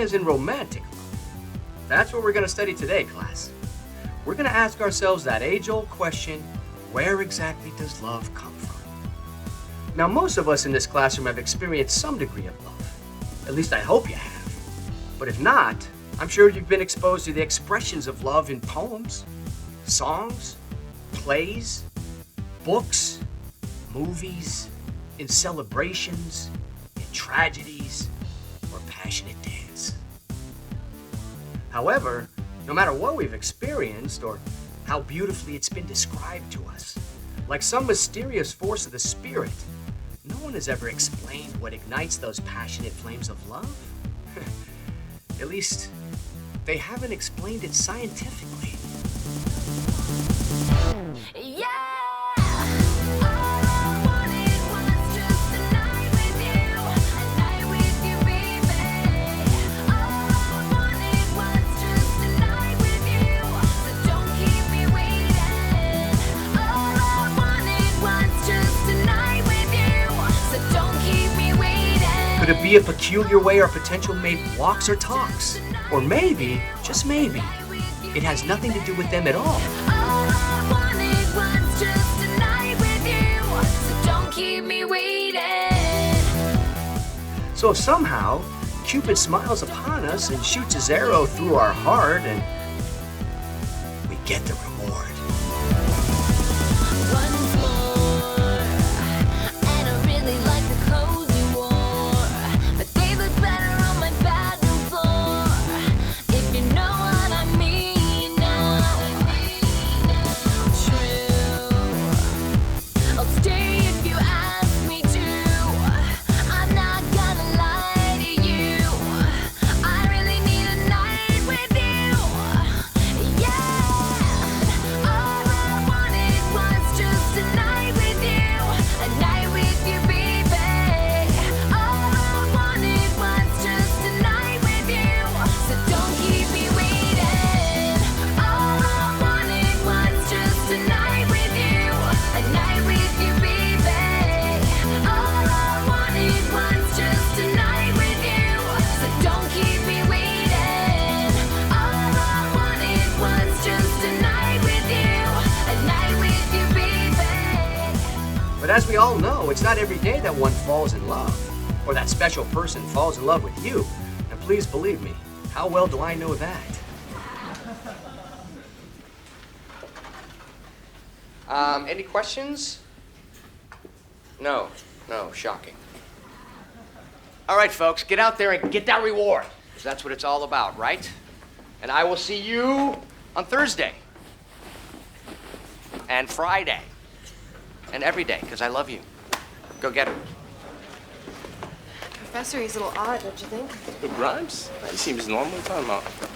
as in romantic love. That's what we're going to study today, class. We're going to ask ourselves that age-old question, where exactly does love come from? Now, most of us in this classroom have experienced some degree of love. At least I hope you have. But if not, I'm sure you've been exposed to the expressions of love in poems, songs, plays, books, movies, in celebrations, in tragedies, or passionate dance. However, no matter what we've experienced or how beautifully it's been described to us, like some mysterious force of the spirit, no one has ever explained what ignites those passionate flames of love. At least, they haven't explained it scientifically. Yeah! Could it be a peculiar way our potential mate walks or talks? Or maybe, just maybe, it has nothing to do with them at all. So if somehow Cupid smiles upon us and shoots his arrow through our heart and we get the reward. But as we all know, it's not every day that one falls in love, or that special person falls in love with you. And please believe me, how well do I know that? Any questions? No, shocking. All right, folks, get out there and get that reward, because that's what it's all about, right? And I will see you on Thursday and Friday. And every day, because I love you. Go get her. Professor, he's a little odd, don't you think? Who, Grimes? He seems normal. What are you talking about?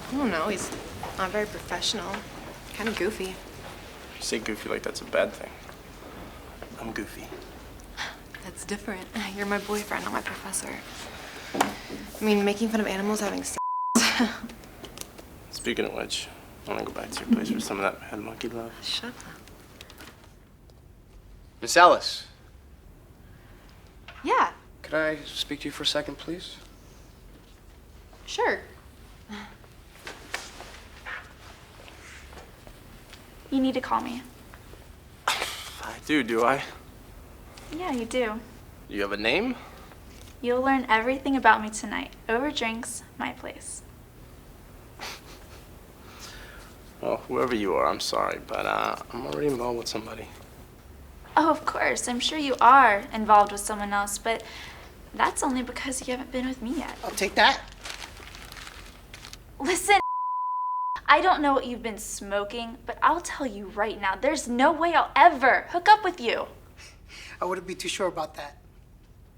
I don't know. He's not very professional. Kind of goofy. You say goofy like that's a bad thing. I'm goofy. That's different. You're my boyfriend, not my professor. I mean, making fun of animals having sex. Speaking of which, I want to go back to your place for some of that mad monkey love. Shut up. Miss Ellis. Yeah, Could I speak to you for a second, please? sure. You need to call me. I do I? Yeah, you do. You have a name? You'll learn everything about me tonight. Over drinks, my place. Well, whoever you are, I'm sorry, but I'm already involved with somebody. Oh, of course. I'm sure you are involved with someone else, but that's only because you haven't been with me yet. I'll take that. Listen, I don't know what you've been smoking, but I'll tell you right now, there's no way I'll ever hook up with you. I wouldn't be too sure about that.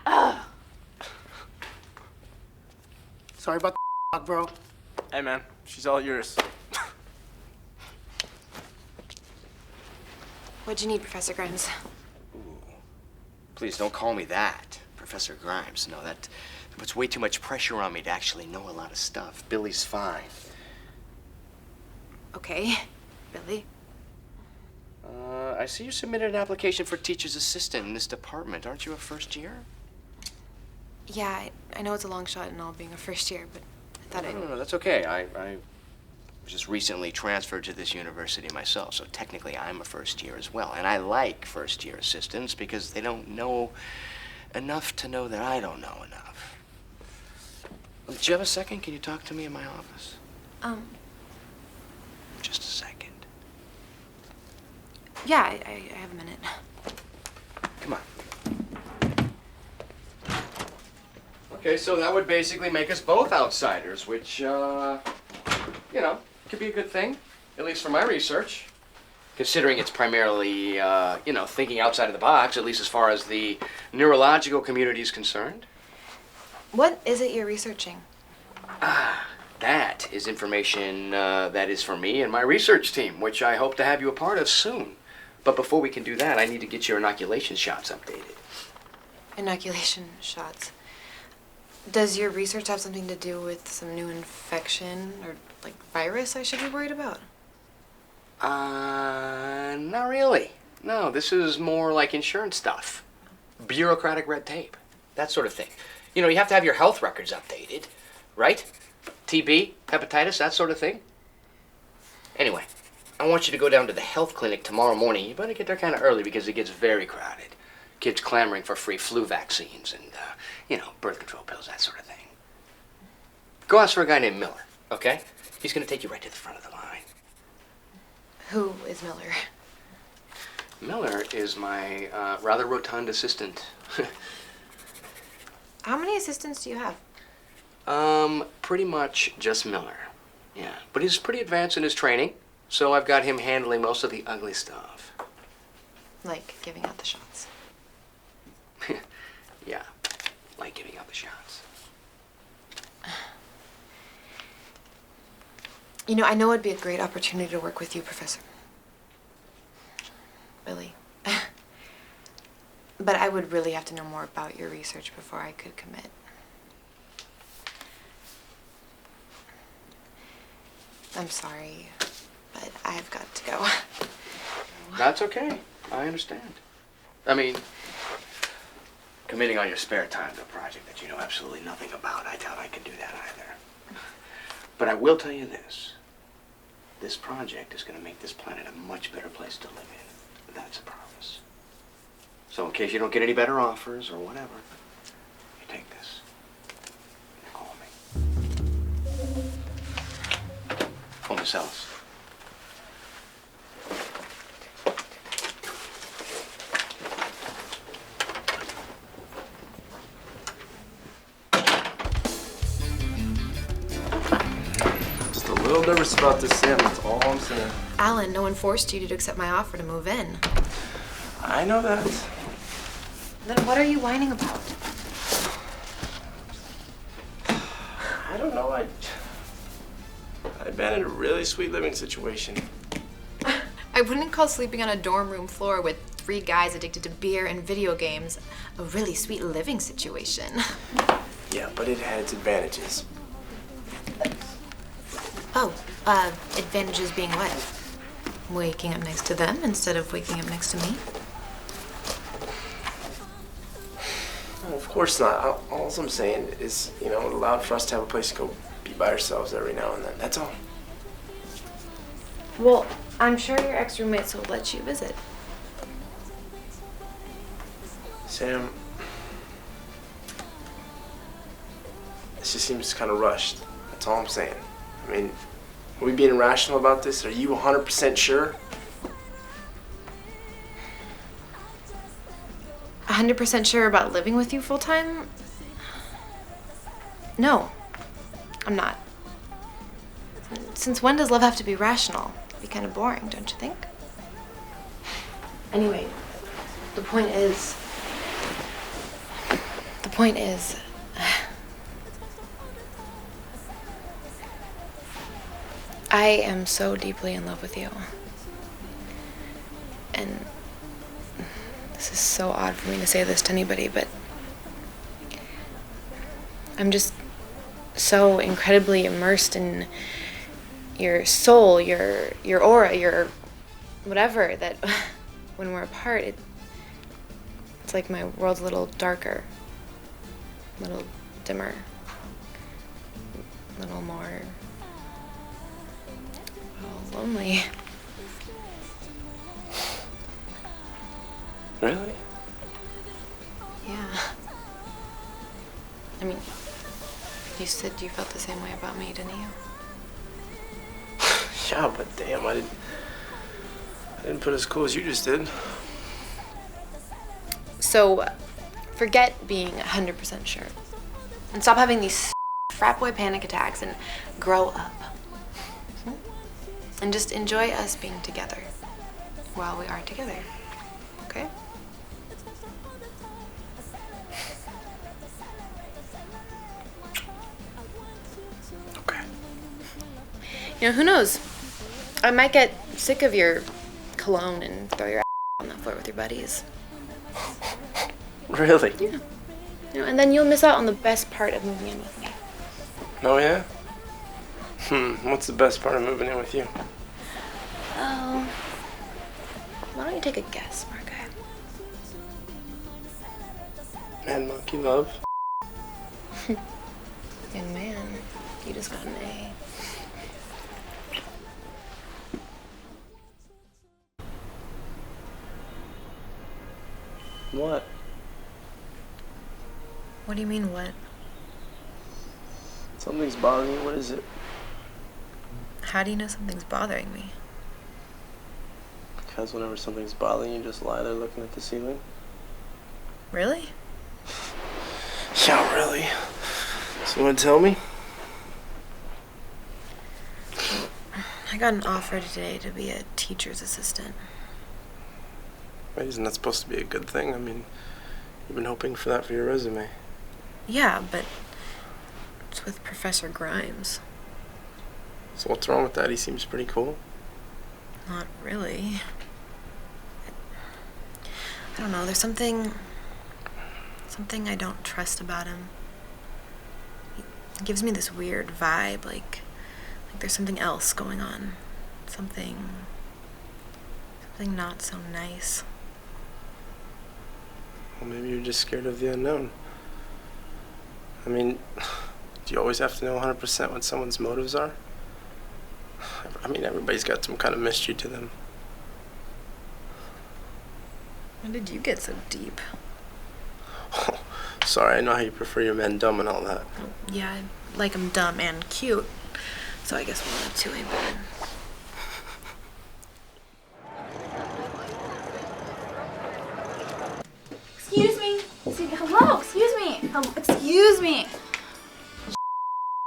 Ugh. Sorry about the bro. Hey, man, she's all yours. What'd you need, Professor Grimes? Ooh. Please don't call me that, Professor Grimes. No, that puts way too much pressure on me to actually know a lot of stuff. Billy's fine. Okay, Billy. I see you submitted an application for teacher's assistant in this department. Aren't you a first year? Yeah, I know it's a long shot and all being a first year, but thought No, that's okay. I just recently transferred to this university myself, so technically I'm a first year as well. And I like first year assistants because they don't know enough to know that I don't know enough. Do you have a second? Can you talk to me in my office? Just a second. Yeah, I have a minute. Come on. Okay, so that would basically make us both outsiders, which, you know, could be a good thing, at least for my research. Considering it's primarily, you know, thinking outside of the box, at least as far as the neurological community is concerned. What is it you're researching? That is information that is for me and my research team, which I hope to have you a part of soon. But before we can do that, I need to get your inoculation shots updated. Inoculation shots. Does your research have something to do with some new infection or, like, virus I should be worried about? Not really. No, this is more like insurance stuff. Bureaucratic red tape. That sort of thing. You know, you have to have your health records updated, right? TB, hepatitis, that sort of thing. Anyway, I want you to go down to the health clinic tomorrow morning. You better get there kind of early because it gets very crowded. Kids clamoring for free flu vaccines and, you know, birth control pills, that sort of thing. Go ask for a guy named Miller, okay? He's going to take you right to the front of the line. Who is Miller? Miller is my rather rotund assistant. How many assistants do you have? Pretty much just Miller. Yeah, but he's pretty advanced in his training, so I've got him handling most of the ugly stuff. Like giving out the shots. Yeah, like giving out the shots. You know, I know it'd be a great opportunity to work with you, Professor. Really. But I would really have to know more about your research before I could commit. I'm sorry, but I've got to go. That's okay. I understand. I mean, committing all your spare time to a project that you know absolutely nothing about, I doubt I could do that either. But I will tell you this. This project is going to make this planet a much better place to live in. That's a promise. So in case you don't get any better offers or whatever, you take this. You call me. Phone yourselves. Just a little nervous about this, Sam. That's all I'm saying. Alan, no one forced you to accept my offer to move in. I know that. Then what are you whining about? I don't know. I've been in a really sweet living situation. I wouldn't call sleeping on a dorm room floor with 3 guys addicted to beer and video games a really sweet living situation. Yeah, but it had its advantages. Oh, advantages being what? Waking up next to them instead of waking up next to me? Well, of course not. All I'm saying is, you know, it allowed for us to have a place to go be by ourselves every now and then. That's all. Well, I'm sure your ex-roommates will let you visit. Sam, this just seems kind of rushed. That's all I'm saying. I mean, are we being rational about this? Are you 100% sure? 100% sure about living with you full-time? No, I'm not. Since when does love have to be rational? It'd be kind of boring, don't you think? Anyway, the point is, I am so deeply in love with you. And this is so odd for me to say this to anybody, but I'm just so incredibly immersed in your soul, your aura, your whatever, that when we're apart, it's like my world's a little darker, a little dimmer. a little more, well, lonely. Really? Yeah. I mean, you said you felt the same way about me, didn't you? Yeah, but damn, I didn't put as cool as you just did. So, forget being 100% sure. And stop having these frat boy panic attacks and grow up. And just enjoy us being together while we are together. Okay? Okay. You know, who knows? I might get sick of your cologne and throw your on the floor with your buddies. Really? Yeah. You know, and then you'll miss out on the best part of moving in with me. Oh, yeah? What's the best part of moving in with you? Oh. Why don't you take a guess, smart guy? Man, monkey love. Young man, you just got an A. What? What do you mean, what? Something's bothering you. What is it? How do you know something's bothering me? Because whenever something's bothering you, just lie there looking at the ceiling. Really? Yeah, really. So you want to tell me? I got an offer today to be a teacher's assistant. Wait, isn't that supposed to be a good thing? I mean, you've been hoping for that for your resume. Yeah, but it's with Professor Grimes. So what's wrong with that? He seems pretty cool. Not really. I don't know, there's something I don't trust about him. He gives me this weird vibe, like there's something else going on. Something not so nice. Well, maybe you're just scared of the unknown. I mean, do you always have to know 100% what someone's motives are? I mean, everybody's got some kind of mystery to them. When did you get so deep? Oh, sorry, I know how you prefer your men dumb and all that. Yeah, I like him dumb and cute. So I guess one of the two ain't bad. Excuse me. Hello, excuse me. Excuse me.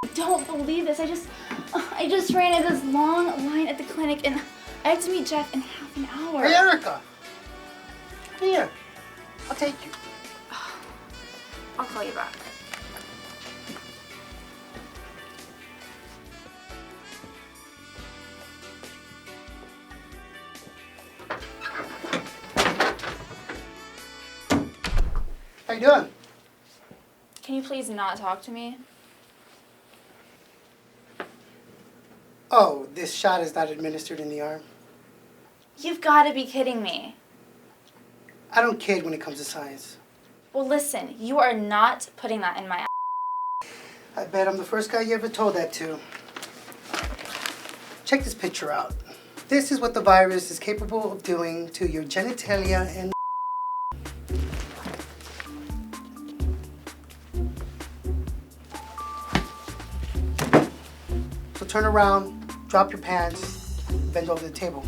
I don't believe this. I just ran into this long line at the clinic and I have to meet Jeff in half an hour. Hey, Erica. Here. I'll take you. I'll call you back. How you doing? Can you please not talk to me? Oh, this shot is not administered in the arm. You've got to be kidding me. I don't kid when it comes to science. Well, listen, you are not putting that in my I bet I'm the first guy you ever told that to. Check this picture out. This is what the virus is capable of doing to your genitalia and So turn around, drop your pants, bend over the table.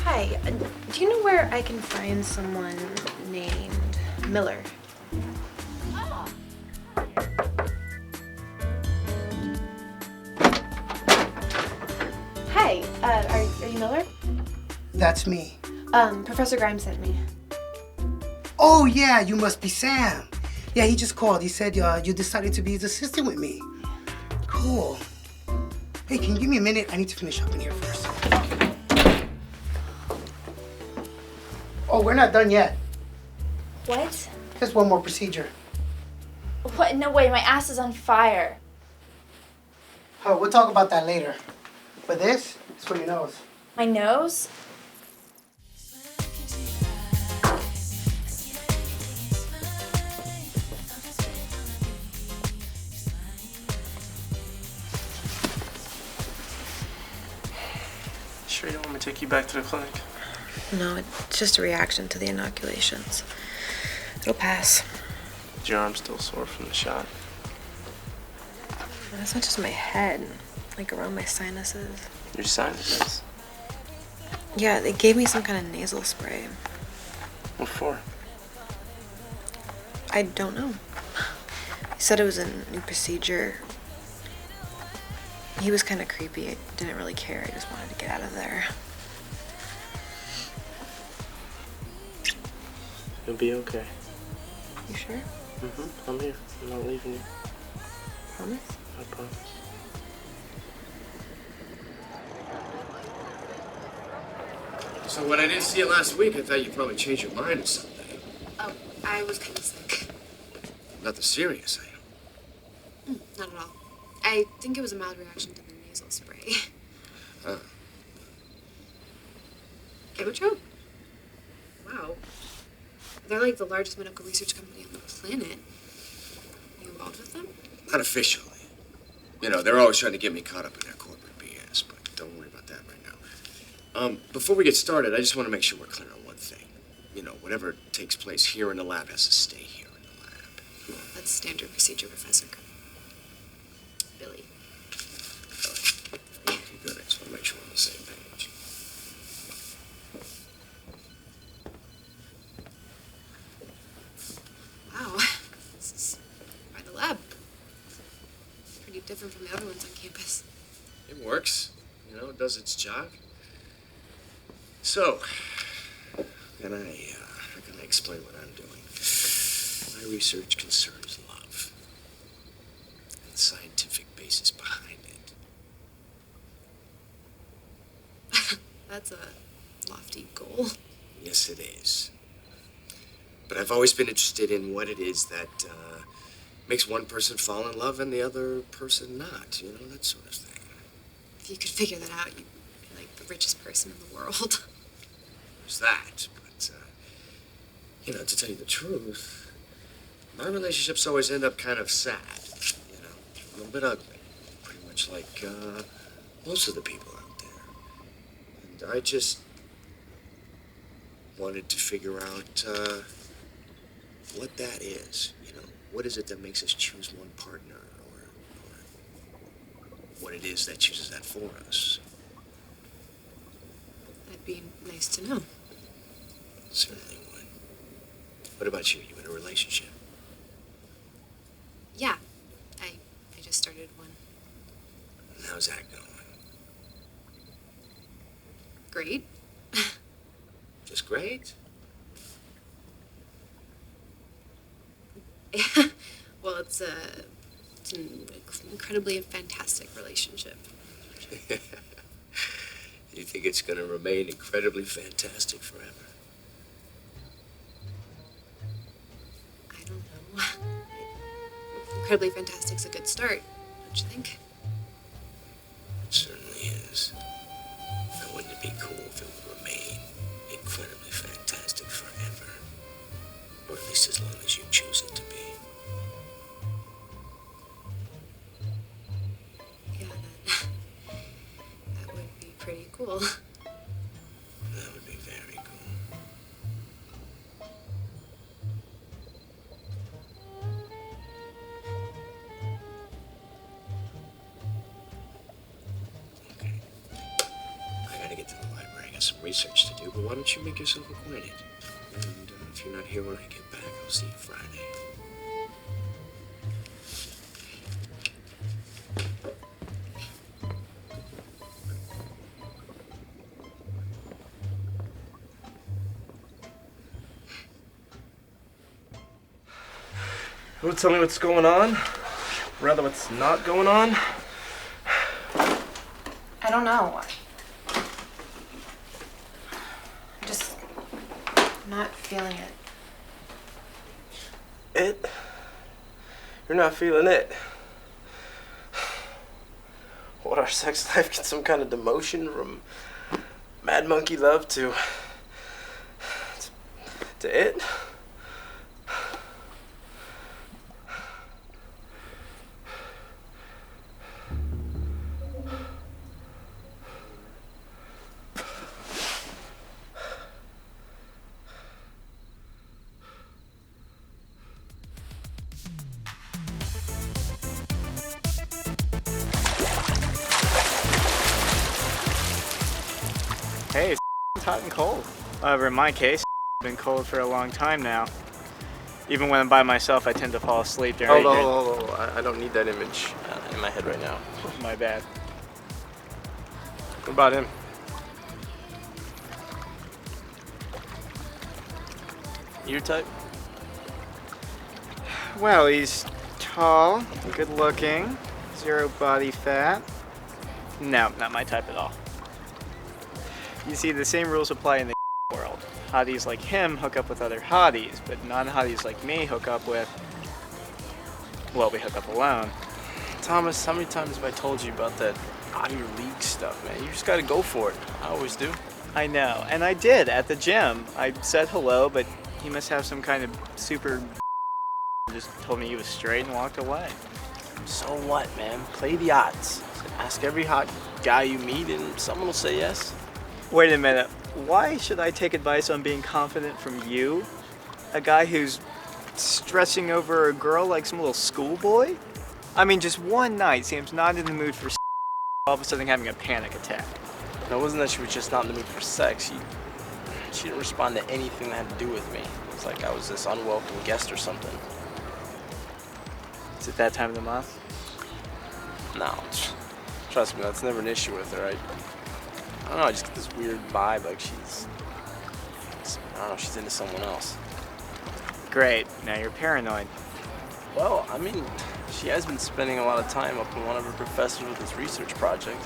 Hi, do you know where I can find someone named Miller? Hi, are you Miller? That's me. Professor Grimes sent me. Oh yeah, you must be Sam. Yeah, he just called. He said you decided to be his assistant with me. Cool. Hey, can you give me a minute? I need to finish up in here first. Oh, we're not done yet. What? Just one more procedure. What? No way, my ass is on fire. Oh, we'll talk about that later. But this is for your nose. My nose? Sure you don't want me to take you back to the clinic? No, it's just a reaction to the inoculations. It'll pass. Is your arm still sore from the shot? It's not just my head, like around my sinuses. Your sinuses? Yeah, they gave me some kind of nasal spray. What for? I don't know. He said it was a new procedure. He was kind of creepy. I didn't really care. I just wanted to get out of there. You'll be okay. You sure? Mm-hmm. I'm here. I'm not leaving you. Promise? I promise. So when I didn't see you last week, I thought you probably changed your mind or something. Oh, I was kind of sick. Nothing serious, Not at all. I think it was a mild reaction to the nasal spray. Huh. Chemotro? Wow. They're like the largest medical research company on the planet. You involved with them? Not officially. You know, they're always trying to get me caught up in their corporate BS, but don't worry about that right now. Before we get started, I just want to make sure we're clear on one thing. You know, whatever takes place here in the lab has to stay here in the lab. That's standard procedure, Professor. Billy. Okay, good. I just want to make sure we're on the same page. Wow. This is quite the lab. Pretty different from the other ones on campus. It works. You know, it does its job. So, how can I explain what I'm doing? My research concerns love and the scientific basis behind it. That's a lofty goal. Yes, it is. But I've always been interested in what it is that makes one person fall in love and the other person not. You know, that sort of thing. If you could figure that out, you'd be like the richest person in the world. There's that. But, you know, to tell you the truth, my relationships always end up kind of sad. You know, a little bit ugly. Pretty much like most of the people out there. And I just wanted to figure out what that is. You know, what is it that makes us choose one partner, or what it is that chooses that for us. That'd be nice to know. Certainly would. What about you? You in a relationship? Yeah, I just started one. And how's that going? Great. Just great? Well, it's an incredibly fantastic relationship. You think it's going to remain incredibly fantastic forever? I don't know. Incredibly fantastic's a good start, don't you think? It certainly is. Now, wouldn't it be cool if it would remain incredibly fantastic forever? Or at least as long as you choose it to be. Yeah, that would be pretty cool. That would be very cool. Okay. I gotta get to the library. I got some research to do, but why don't you make yourself acquainted? And if you're not here when I get back, I'll see you Friday. You want to tell me what's going on? Rather, what's not going on? I don't know. I'm just not feeling it. It? You're not feeling it. What, our sex life gets some kind of demotion from mad monkey love to it? Hey, it's hot and cold. However, in my case, it's been cold for a long time now. Even when I'm by myself, I tend to fall asleep during. Hold on. I don't need that image in my head right now. My bad. What about him? Your type? Well, he's tall, good looking, 0 body fat. No, not my type at all. You see, the same rules apply in the world. Hotties like him hook up with other hotties, but non-hotties like me hook up with, well, we hook up alone. Thomas, how many times have I told you about that out of your league stuff, man? You just gotta go for it. I always do. I know, and I did at the gym. I said hello, but he must have some kind of super just told me he was straight and walked away. So what, man? Play the odds. Ask every hot guy you meet and someone will say yes. Wait a minute. Why should I take advice on being confident from you? A guy who's stressing over a girl like some little schoolboy? I mean, just one night seems not in the mood for all of a sudden having a panic attack. No, it wasn't that she was just not in the mood for sex. She didn't respond to anything that had to do with me. It's like I was this unwelcome guest or something. Is it that time of the month? No, trust me, that's never an issue with her. I don't know, I just get this weird vibe like she's into someone else. Great, now you're paranoid. Well, I mean, she has been spending a lot of time up in one of her professors with this research project.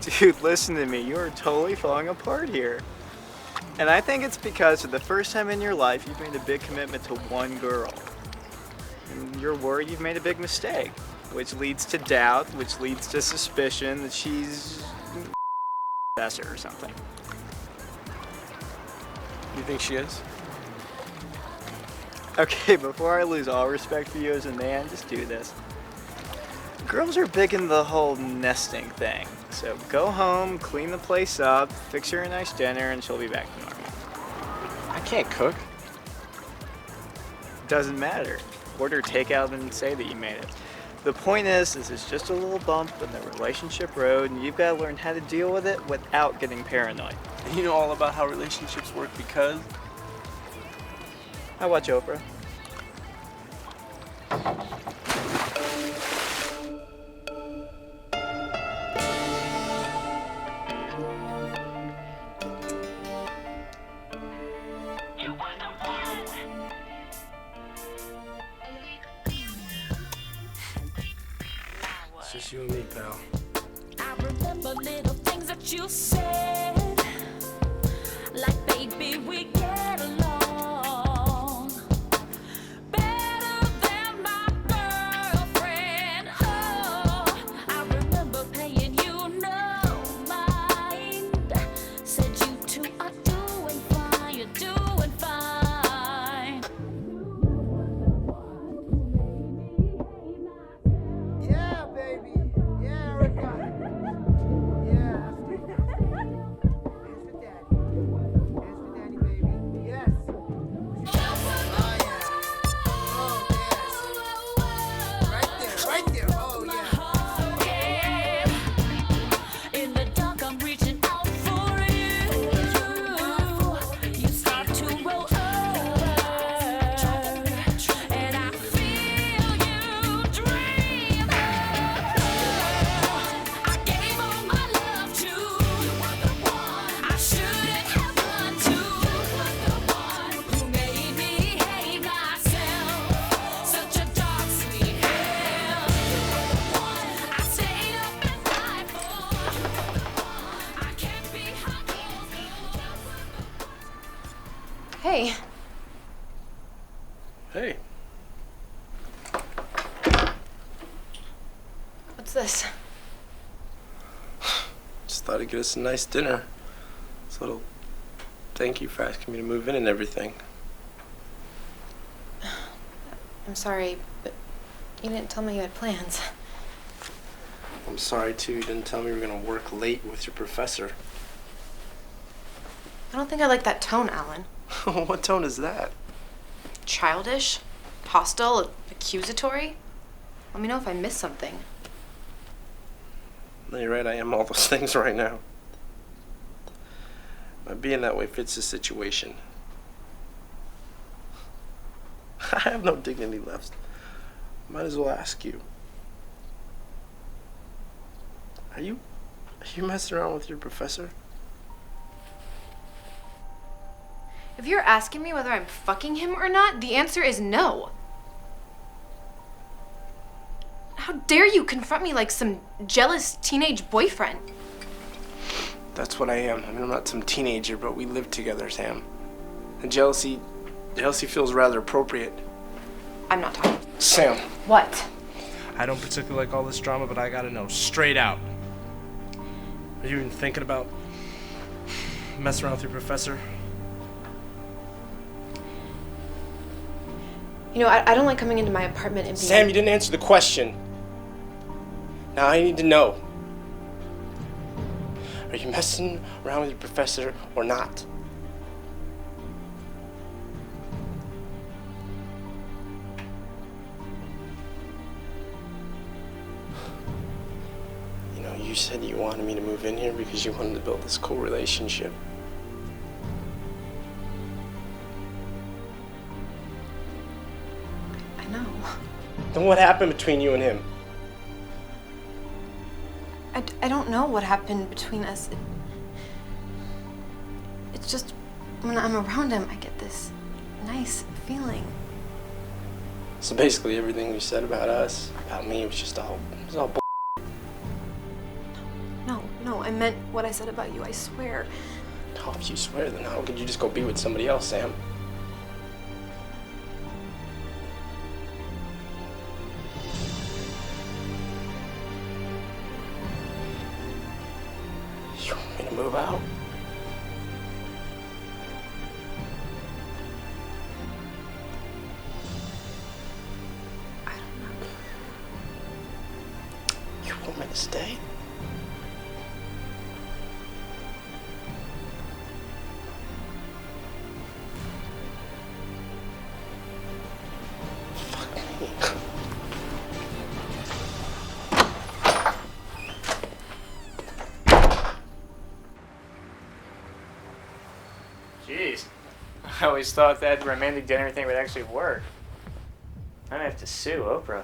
Dude, listen to me, you are totally falling apart here. And I think it's because for the first time in your life, you've made a big commitment to one girl. And you're worried you've made a big mistake, which leads to doubt, which leads to suspicion that she's or something. You think she is? Okay, before I lose all respect for you as a man, just do this. Girls are big in the whole nesting thing. So go home, clean the place up, fix her a nice dinner, and she'll be back to normal. I can't cook. Doesn't matter. Order takeout and say that you made it. The point is, this is just a little bump in the relationship road, and you've got to learn how to deal with it without getting paranoid. And you know all about how relationships work because? I watch Oprah. It's just you and me, pal. I remember little things that you said, like baby we get along better than my girlfriend. Oh, I remember paying you no mind. Said you two are doing fine, you're doing fine. Yeah, baby. Yeah, Erica. Yeah. Here's for daddy. Here's for daddy, baby. Yes. Oh, yeah. Oh, yes. Right there. Oh, yeah. In the dark, I'm reaching out for you. You start to roll over, and I feel you dream. I gave all my love to I shouldn't have run to who made me hate myself. Such a dark, sweet hell. I stayed up and died for. I can't be hot. Hey, Hey. this? Just thought I'd get us a nice dinner. It's a little thank you for asking me to move in and everything. I'm sorry, but you didn't tell me you had plans. I'm sorry, too. You didn't tell me you were going to work late with your professor. I don't think I like that tone, Alan. What tone is that? Childish, hostile, accusatory. Let me know if I missed something. No, you're right. I am all those things right now. My being that way fits the situation. I have no dignity left. Might as well ask you. Are you messing around with your professor? If you're asking me whether I'm fucking him or not, the answer is no. How dare you confront me like some jealous teenage boyfriend? That's what I am. I mean, I'm not some teenager, but we live together, Sam. And jealousy feels rather appropriate. I'm not talking. Sam. What? I don't particularly like all this drama, but I gotta know straight out. Are you even thinking about messing around with your professor? You know, I don't like coming into my apartment and being... Sam, you didn't answer the question. Now I need to know. Are you messing around with your professor or not? You know, you said you wanted me to move in here because you wanted to build this cool relationship. I know. Then what happened between you and him? I don't know what happened between us. It's just when I'm around him, I get this nice feeling. So basically everything you said about us, about me, was just all bull. No, I meant what I said about you, I swear. Oh, if you swear, then how could you just go be with somebody else, Sam? You want me to move out? I don't know. You want me to stay? Fuck me. Jeez. I always thought that romantic dinner thing would actually work. I'd have to sue Oprah.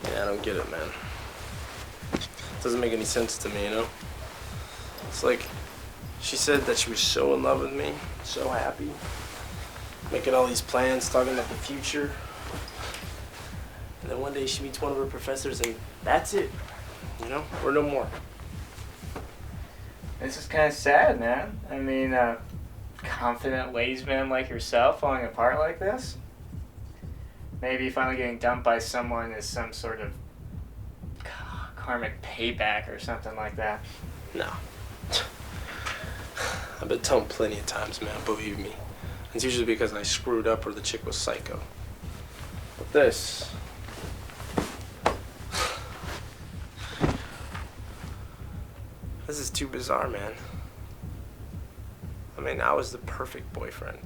Yeah, I don't get it, man. It doesn't make any sense to me, you know? It's like, she said that she was so in love with me, so happy, making all these plans, talking about the future. And then one day she meets one of her professors and that's it. You know? We're no more. This is kind of sad, man. I mean, a confident ladies' man like yourself falling apart like this? Maybe finally getting dumped by someone is some sort of karmic payback or something like that. No. I've been told plenty of times, man, believe me. It's usually because I screwed up or the chick was psycho. But this... This is too bizarre, man. I mean, I was the perfect boyfriend.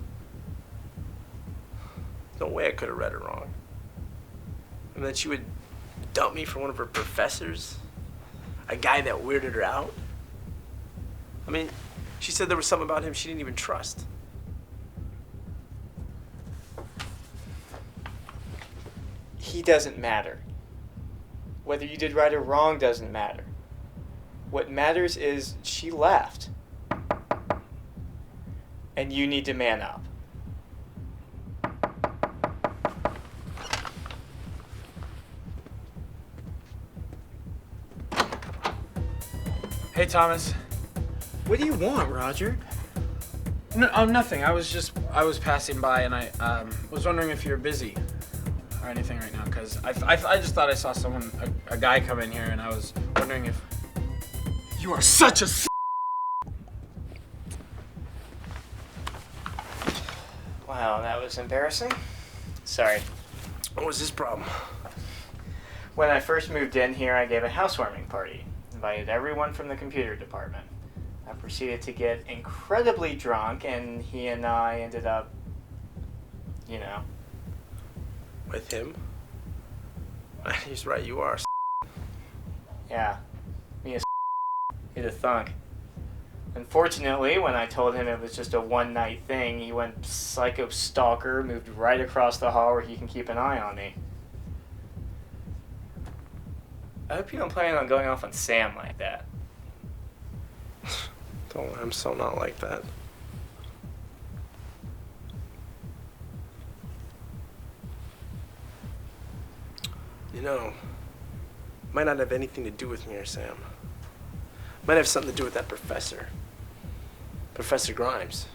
No way I could have read her wrong. And that she would dump me for one of her professors? A guy that weirded her out? I mean, she said there was something about him she didn't even trust. He doesn't matter. Whether you did right or wrong doesn't matter. What matters is she left. And you need to man up. Hey, Thomas. What do you want, Roger? No, nothing. I was passing by and I was wondering if you're busy. or anything right now, because I just thought I saw someone, a guy come in here, and I was wondering if... You are such a Wow, that was embarrassing. Sorry. What was his problem? When I first moved in here, I gave a housewarming party. Invited everyone from the computer department. I proceeded to get incredibly drunk, and he and I ended up, you know. With him? He's right, you are. Yeah, me a he's a thunk. Unfortunately, when I told him it was just a one-night thing, he went psycho stalker, moved right across the hall where he can keep an eye on me. I hope you don't plan on going off on Sam like that. Don't, I'm so not like that. You know, might not have anything to do with me or Sam. Might have something to do with that professor. Professor Grimes.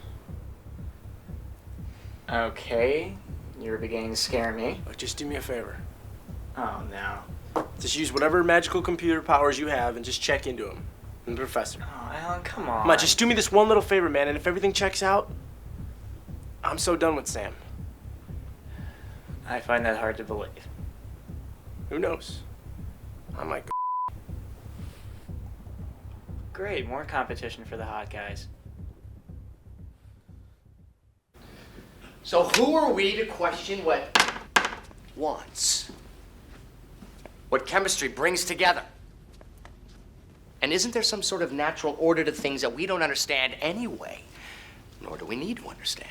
Okay, you're beginning to scare me. Look, just do me a favor. Oh, no. Just use whatever magical computer powers you have and just check into him. And the professor. Oh, Alan, come on. Come on, just do me this one little favor, man, and if everything checks out, I'm so done with Sam. I find that hard to believe. Who knows? I might go. Great, more competition for the hot guys. So who are we to question what wants? What chemistry brings together? And isn't there some sort of natural order to things that we don't understand anyway? Nor do we need to understand.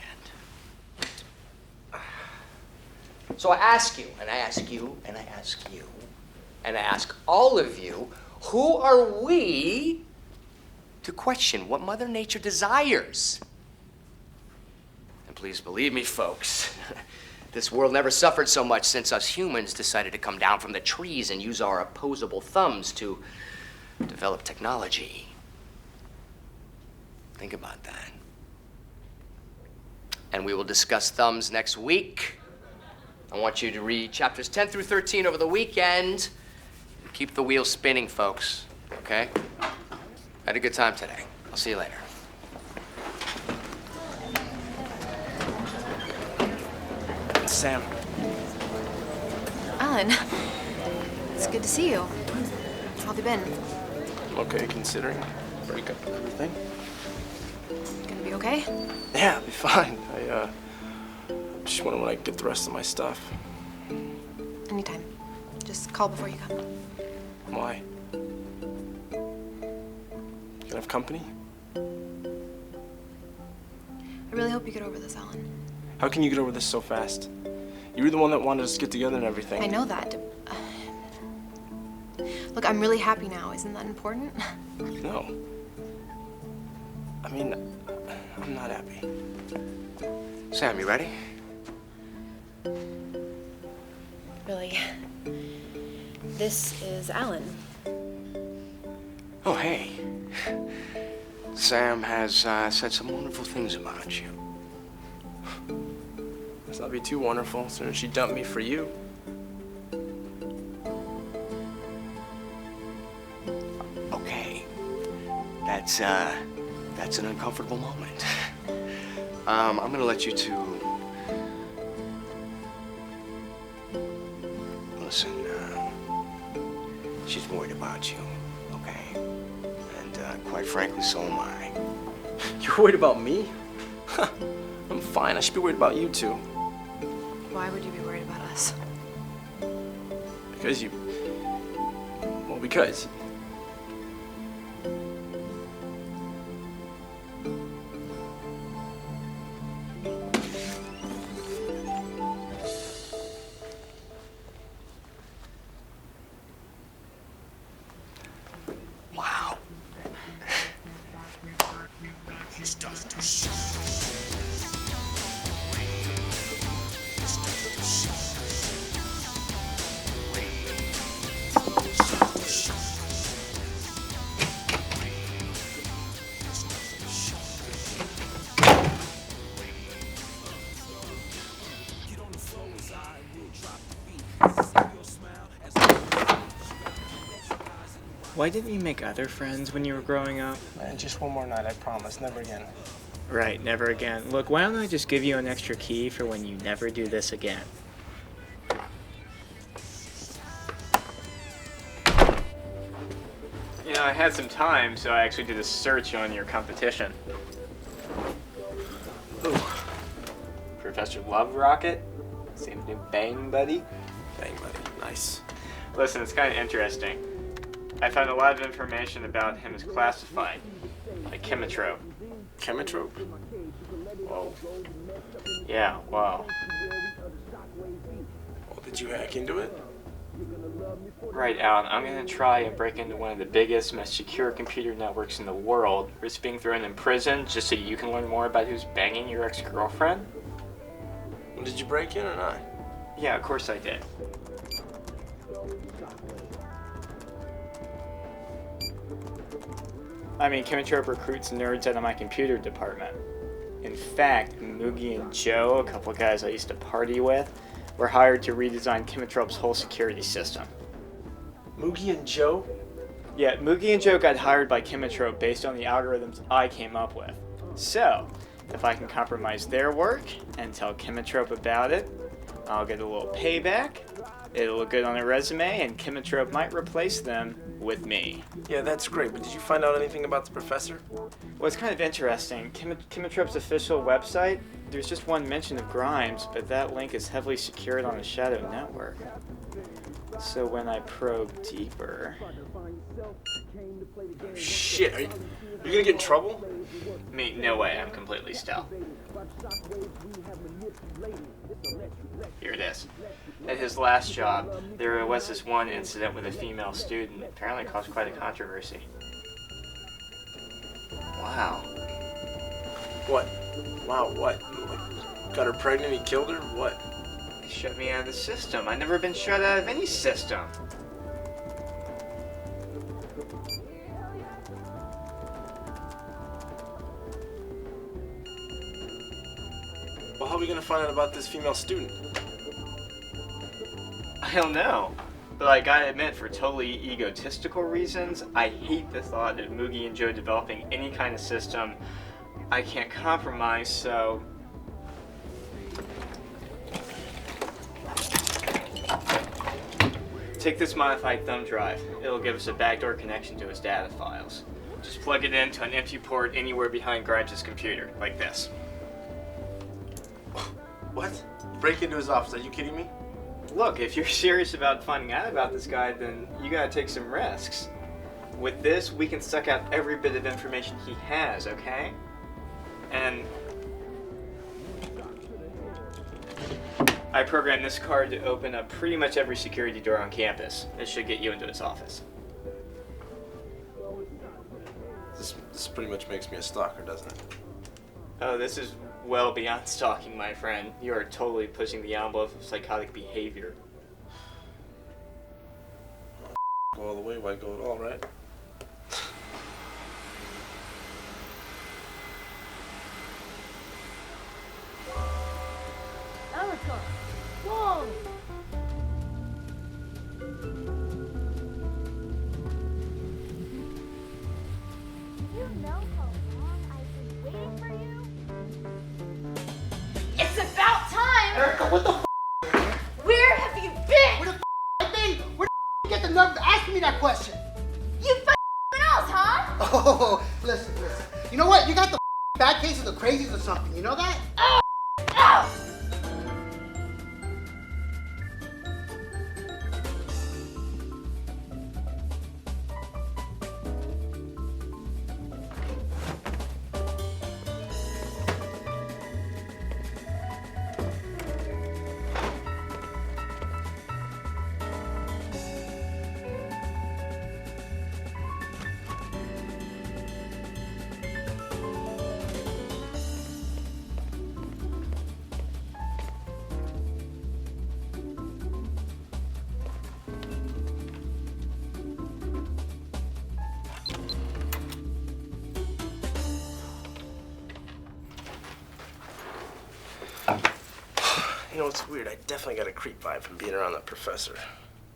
So I ask you, and I ask you, and I ask you, and I ask all of you, who are we to question what Mother Nature desires? And please believe me, folks, this world never suffered so much since us humans decided to come down from the trees and use our opposable thumbs to develop technology. Think about that. And we will discuss thumbs next week. I want you to read chapters 10 through 13 over the weekend. Keep the wheel spinning, folks, okay? Had a good time today. I'll see you later. Sam. Alan, it's good to see you. How have you been? I'm okay considering breakup and everything. Gonna be okay? Yeah, I'll be fine. I just wonder when I get the rest of my stuff. Anytime. Just call before you come. Why? You gonna have company? I really hope you get over this, Alan. How can you get over this so fast? You were the one that wanted us to get together and everything. I know that. Look, I'm really happy now. Isn't that important? No. I mean, I'm not happy. Sam, you ready? Really. This is Alan. Oh, hey. Sam has said some wonderful things about you. Must not be too wonderful, as soon as she dumped me for you. Okay. That's an uncomfortable moment. I'm gonna let you two... Listen, she's worried about you, okay? And quite frankly, so am I. You're worried about me? I'm fine. I should be worried about you too. Why would you be worried about us? Because you... Well, because... Wow. Why didn't you make other friends when you were growing up? Man, just one more night, I promise. Never again. Right, never again. Look, why don't I just give you an extra key for when you never do this again? You know, I had some time, so I actually did a search on your competition. Ooh. Professor Love Rocket? Same new Bang Buddy? Bang, buddy. Nice. Listen, it's kind of interesting. I found a lot of information about him as classified, like chemitrope. Chemitrope? Whoa. Yeah, wow. Well, did you hack into it? Right, Alan, I'm gonna try and break into one of the biggest, most secure computer networks in the world. Risk being thrown in prison just so you can learn more about who's banging your ex-girlfriend? Did you break in or not? Yeah, of course I did. I mean, Chemitrope recruits nerds out of my computer department. In fact, Moogie and Joe, a couple guys I used to party with, were hired to redesign Chemitrope's whole security system. Moogie and Joe? Yeah, Moogie and Joe got hired by Chemitrope based on the algorithms I came up with. So, if I can compromise their work and tell Chemitrope about it, I'll get a little payback, it'll look good on their resume, and Chemitrope might replace them with me. Yeah, that's great, but did you find out anything about the professor? Well, it's kind of interesting. Chemitrope's official website, there's just one mention of Grimes, but that link is heavily secured on the Shadow Network. So when I probe deeper... Shit, are you gonna get in trouble? Me, no way, I'm completely stealth. Here it is. At his last job, there was this one incident with a female student. Apparently caused quite a controversy. Wow. What? Wow, what? Got her pregnant, he killed her? What? He shut me out of the system. I've never been shut out of any system. Well, how are we gonna find out about this female student? I don't know. But I gotta admit, for totally egotistical reasons, I hate the thought of Moogie and Joe developing any kind of system I can't compromise, so... Take this modified thumb drive. It'll give us a backdoor connection to his data files. Just plug it into an empty port anywhere behind Grimes' computer, like this. What? Break into his office, are you kidding me? Look, if you're serious about finding out about this guy, then you gotta take some risks. With this, we can suck out every bit of information he has, okay? And I programmed this card to open up pretty much every security door on campus. It should get you into his office. This pretty much makes me a stalker, doesn't it? Oh, this is well beyond stalking, my friend. You are totally pushing the envelope of psychotic behavior. Go all the way, why go at all, right? Erica! Whoa! You know how long I've been waiting for you? It's about time! Erica, what the Where have you been? Where the I been? Where the you get the nerve to ask me that question? You else, huh? Oh, listen. You know what? You got the bad case of the crazies or something. You know that? Ow! You know, it's weird. I definitely got a creep vibe from being around that professor.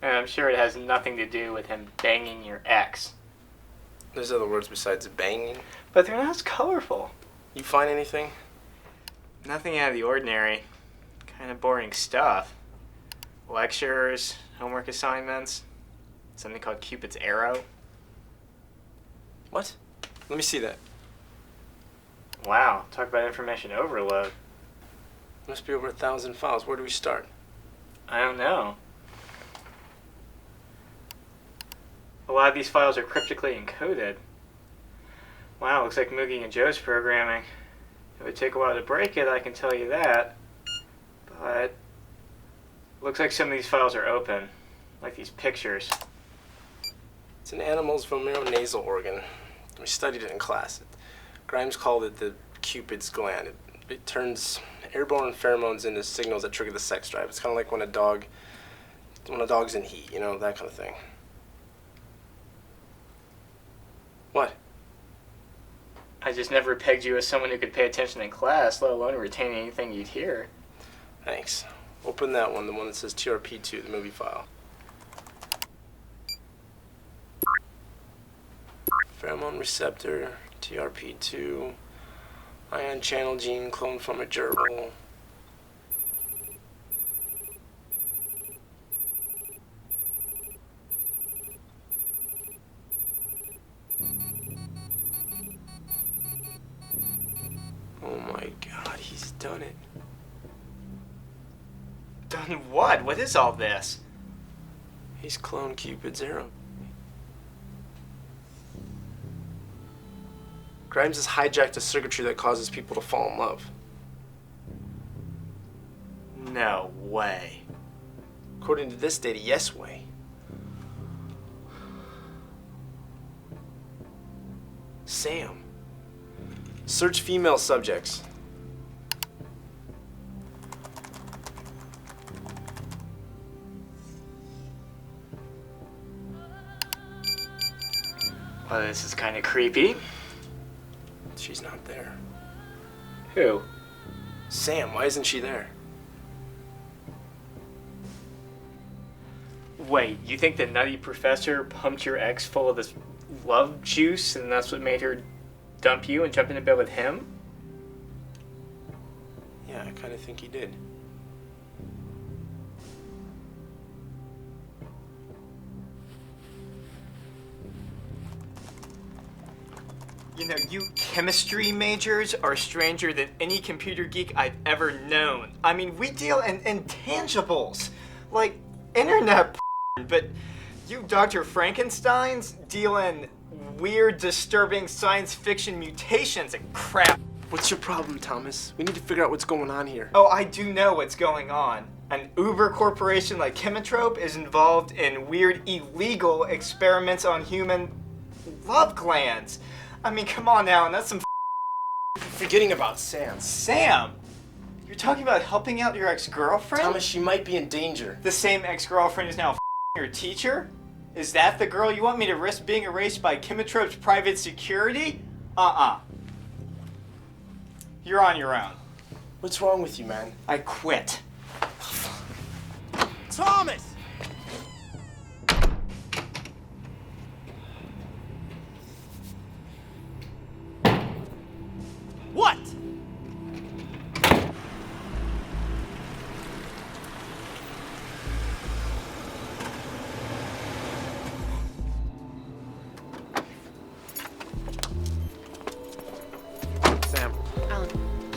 And I'm sure it has nothing to do with him banging your ex. There's other words besides banging. But they're not as colorful. You find anything? Nothing out of the ordinary. Kind of boring stuff. Lectures, homework assignments, something called Cupid's arrow. What? Let me see that. Wow, talk about information overload. Must be over 1,000 files. Where do we start? I don't know. A lot of these files are cryptically encoded. Wow, looks like Moogie and Joe's programming. It would take a while to break it, I can tell you that. But looks like some of these files are open, like these pictures. It's an animal's vomeronasal organ. We studied it in class. Grimes called it the Cupid's gland. It turns airborne pheromones into signals that trigger the sex drive. It's kind of like when a dog's in heat, you know, that kind of thing. What? I just never pegged you as someone who could pay attention in class, let alone retain anything you'd hear. Thanks. Open that one, the one that says TRP2, the movie file. Pheromone receptor, TRP2, ion channel gene cloned from a gerbil. Oh my God, he's done it. Done what? What is all this? He's cloned Cupid's arrow. Grimes has hijacked a circuitry that causes people to fall in love. No way. According to this data, yes way. Sam. Search female subjects. Well, this is kind of creepy. She's not there. Who? Sam, why isn't she there? Wait, you think the nutty professor pumped your ex full of this love juice and that's what made her dump you and jump into bed with him? Yeah, I kind of think he did. You know, you chemistry majors are stranger than any computer geek I've ever known. I mean, we deal in intangibles, like internet but you Dr. Frankensteins deal in weird, disturbing science fiction mutations and crap. What's your problem, Thomas? We need to figure out what's going on here. Oh, I do know what's going on. An Uber corporation like Chemitrope is involved in weird, illegal experiments on human love glands. I mean, come on now, and that's some Forgetting about Sam. Sam! You're talking about helping out your ex-girlfriend? Thomas, she might be in danger. The same ex-girlfriend is now your teacher? Is that the girl you want me to risk being erased by Chemitrope's private security? You're on your own. What's wrong with you, man? I quit. Thomas! What? Sam, Alan,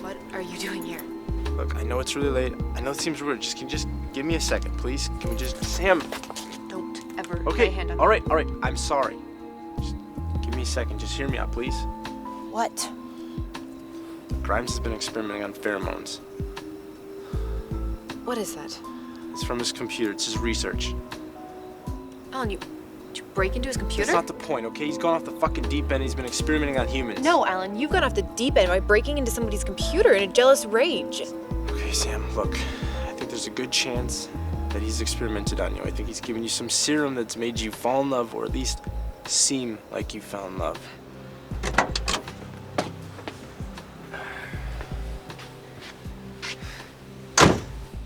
what are you doing here? look, I know it's really late. I know it seems weird. Can you just give me a second, please? Can we just... Sam! Don't ever lay Okay, a hand on all right. I'm sorry. Just give me a second. Just hear me out, please. What? Grimes has been experimenting on pheromones. What is that? It's from his computer. It's his research. Alan, did you break into his computer? That's not the point, okay? He's gone off the fucking deep end. He's been experimenting on humans. No, Alan, you've gone off the deep end by breaking into somebody's computer in a jealous rage. Okay, Sam, look. I think there's a good chance that he's experimented on you. I think he's given you some serum that's made you fall in love, or at least seem like you found love.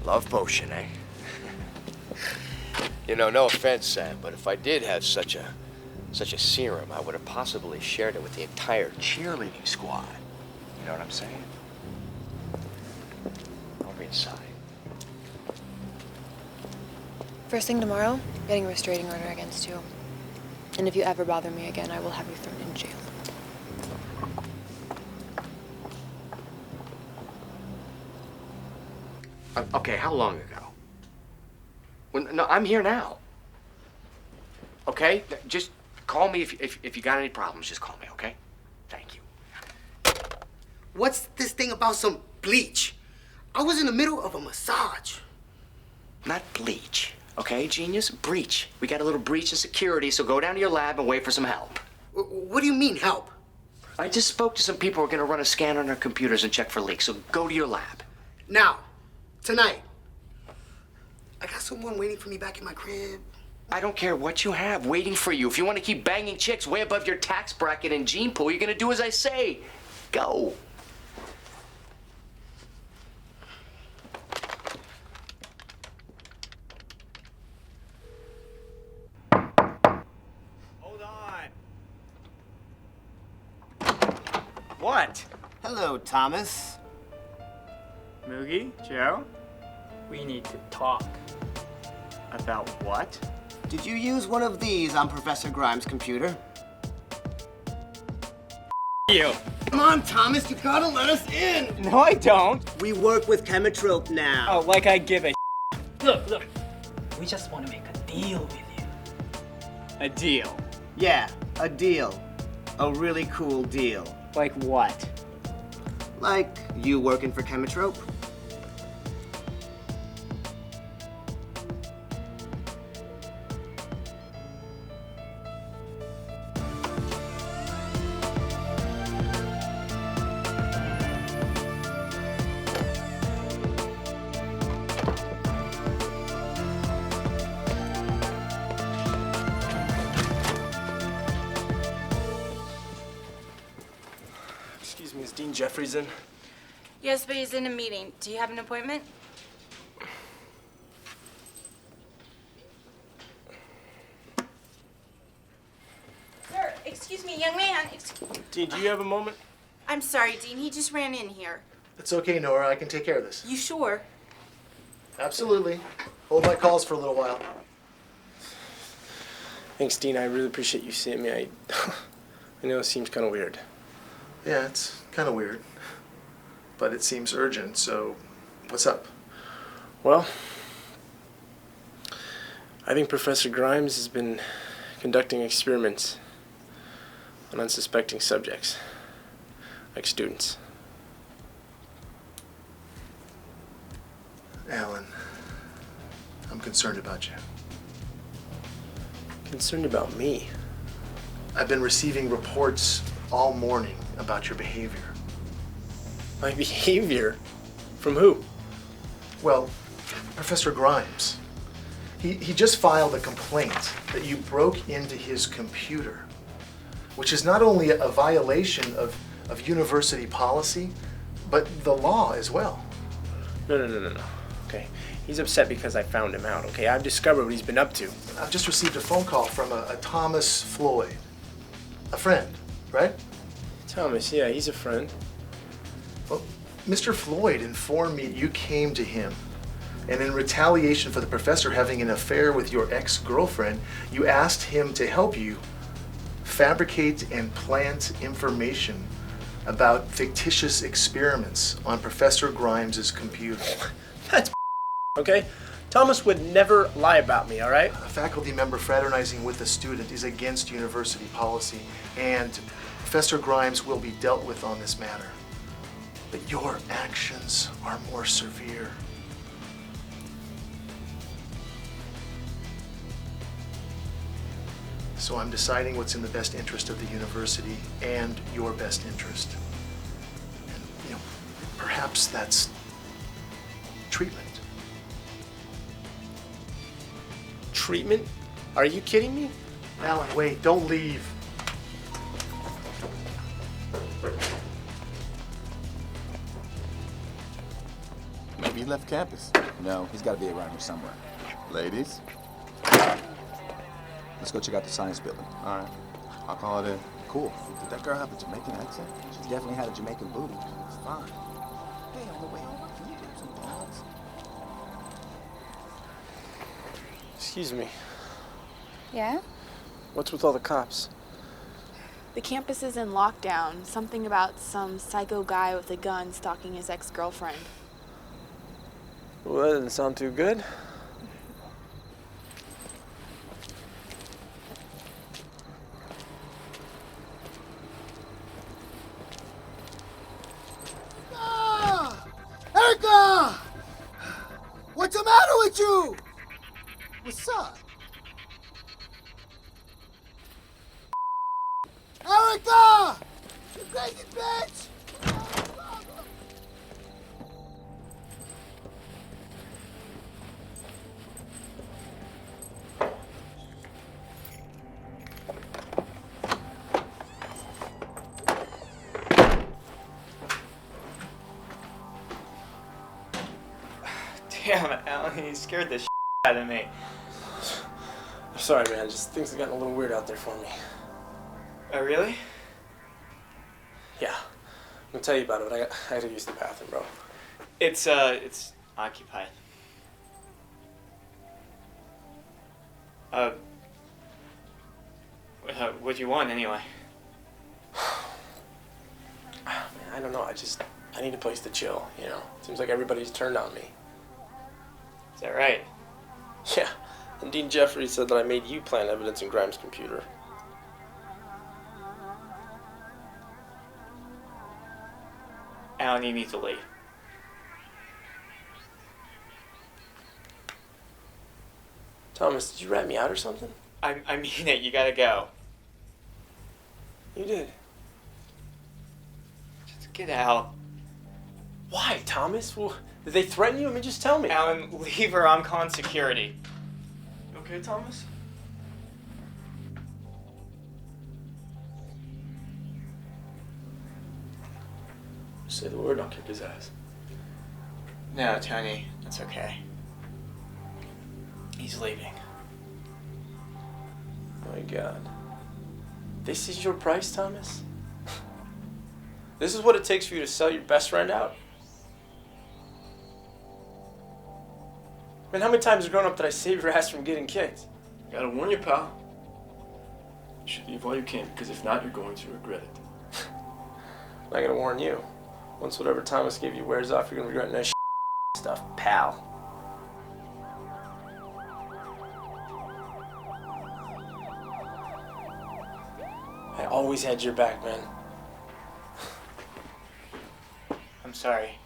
Love potion, eh? You know, no offense, Sam, but if I did have such a serum, I would have possibly shared it with the entire cheerleading squad. You know what I'm saying? Over inside. First thing tomorrow, getting a restraining order against you. And if you ever bother me again, I will have you thrown in jail. Okay, how long ago? No, I'm here now. Okay? Just call me if you got any problems. Just call me, okay? Thank you. What's this thing about some bleach? I was in the middle of a massage. Not bleach, okay, genius? Breach. We got a little breach in security, so go down to your lab and wait for some help. What do you mean, help? I just spoke to some people who are gonna run a scan on their computers and check for leaks, so go to your lab. Now, tonight. I got someone waiting for me back in my crib. I don't care what you have waiting for you. If you want to keep banging chicks way above your tax bracket and gene pool, you're gonna do as I say. Go. Hold on. What? Hello, Thomas. Moogie? Joe? We need to talk. About what? Did you use one of these on Professor Grimes' computer? You. Come on, Thomas, you gotta let us in! No, I don't. We work with Chemitrope now. Oh, like I give a Look. We just want to make a deal with you. A deal? Yeah, a deal. A really cool deal. Like what? Like you working for Chemitrope? Excuse me, is Dean Jeffries in? Yes, but he's in a meeting. Do you have an appointment? Sir, excuse me, young man. Dean, do you have a moment? I'm sorry, Dean. He just ran in here. It's okay, Nora. I can take care of this. You sure? Absolutely. Hold my calls for a little while. Thanks, Dean. I really appreciate you seeing me. I know it seems kind of weird. Yeah, it's kind of weird. But it seems urgent, so what's up? Well, I think Professor Grimes has been conducting experiments on unsuspecting subjects, like students. Alan, I'm concerned about you. Concerned about me? I've been receiving reports all morning about your behavior. My behavior? From who? Well, Professor Grimes. He just filed a complaint that you broke into his computer, which is not only a violation of university policy, but the law as well. No. Okay, he's upset because I found him out, okay? I've discovered what he's been up to. I've just received a phone call from a Thomas Floyd. A friend, right? Thomas, yeah, he's a friend. Well, Mr. Floyd informed me you came to him, and in retaliation for the professor having an affair with your ex-girlfriend, you asked him to help you fabricate and plant information about fictitious experiments on Professor Grimes' computer. That's okay? Thomas would never lie about me, all right? A faculty member fraternizing with a student is against university policy, and Professor Grimes will be dealt with on this matter. But your actions are more severe. So I'm deciding what's in the best interest of the university and your best interest. And, perhaps that's treatment. Treatment? Are you kidding me? Alan, wait, don't leave. Maybe he left campus. No, he's got to be around here somewhere. Ladies? Let's go check out the science building. All right. I'll call it in. Cool. Did that girl have a Jamaican accent? She definitely had a Jamaican booty. It's fine. Hey, on the way over, can you get some balls? Excuse me. Yeah? What's with all the cops? The campus is in lockdown. Something about some psycho guy with a gun stalking his ex-girlfriend. Well, that didn't sound too good. Erica! What's the matter with you? What's up? Erica! You crazy bitch! Damn it, Alan, you scared the out of me. I'm sorry, man. Just things have gotten a little weird out there for me. Oh, really? Yeah. I'm gonna tell you about it, but I gotta use the bathroom, bro. It's occupied. What do you want, anyway? Man, I don't know. I need a place to chill, you know? Seems like everybody's turned on me. Is that right? Yeah. And Dean Jeffries said that I made you plant evidence in Grimes' computer. Alan, you need to leave. Thomas, did you rat me out or something? I mean it. You gotta go. You did. Just get out. Why, Thomas? Well, did they threaten you? I mean, just tell me. Alan, leave her. I'm calling security. You okay, Thomas? Say the word, I'll kick his ass. No, Tony. That's okay. He's leaving. My God. This is your price, Thomas? This is what it takes for you to sell your best friend out? Man, how many times growing up did I save your ass from getting kicked? Gotta warn you, pal. You should leave while you can, because if not, you're going to regret it. I'm not gonna warn you. Once whatever Thomas gave you wears off, you're gonna regret that stuff, pal. I always had your back, man. I'm sorry.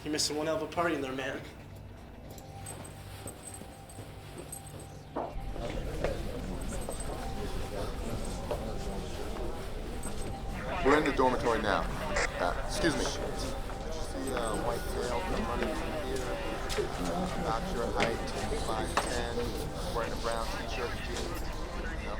You're missing one hell of a party in there, man. We're in the dormitory now. Excuse me. Did you see a white tail come running through here? About your height, 5'10", wearing a brown t-shirt and jeans? No?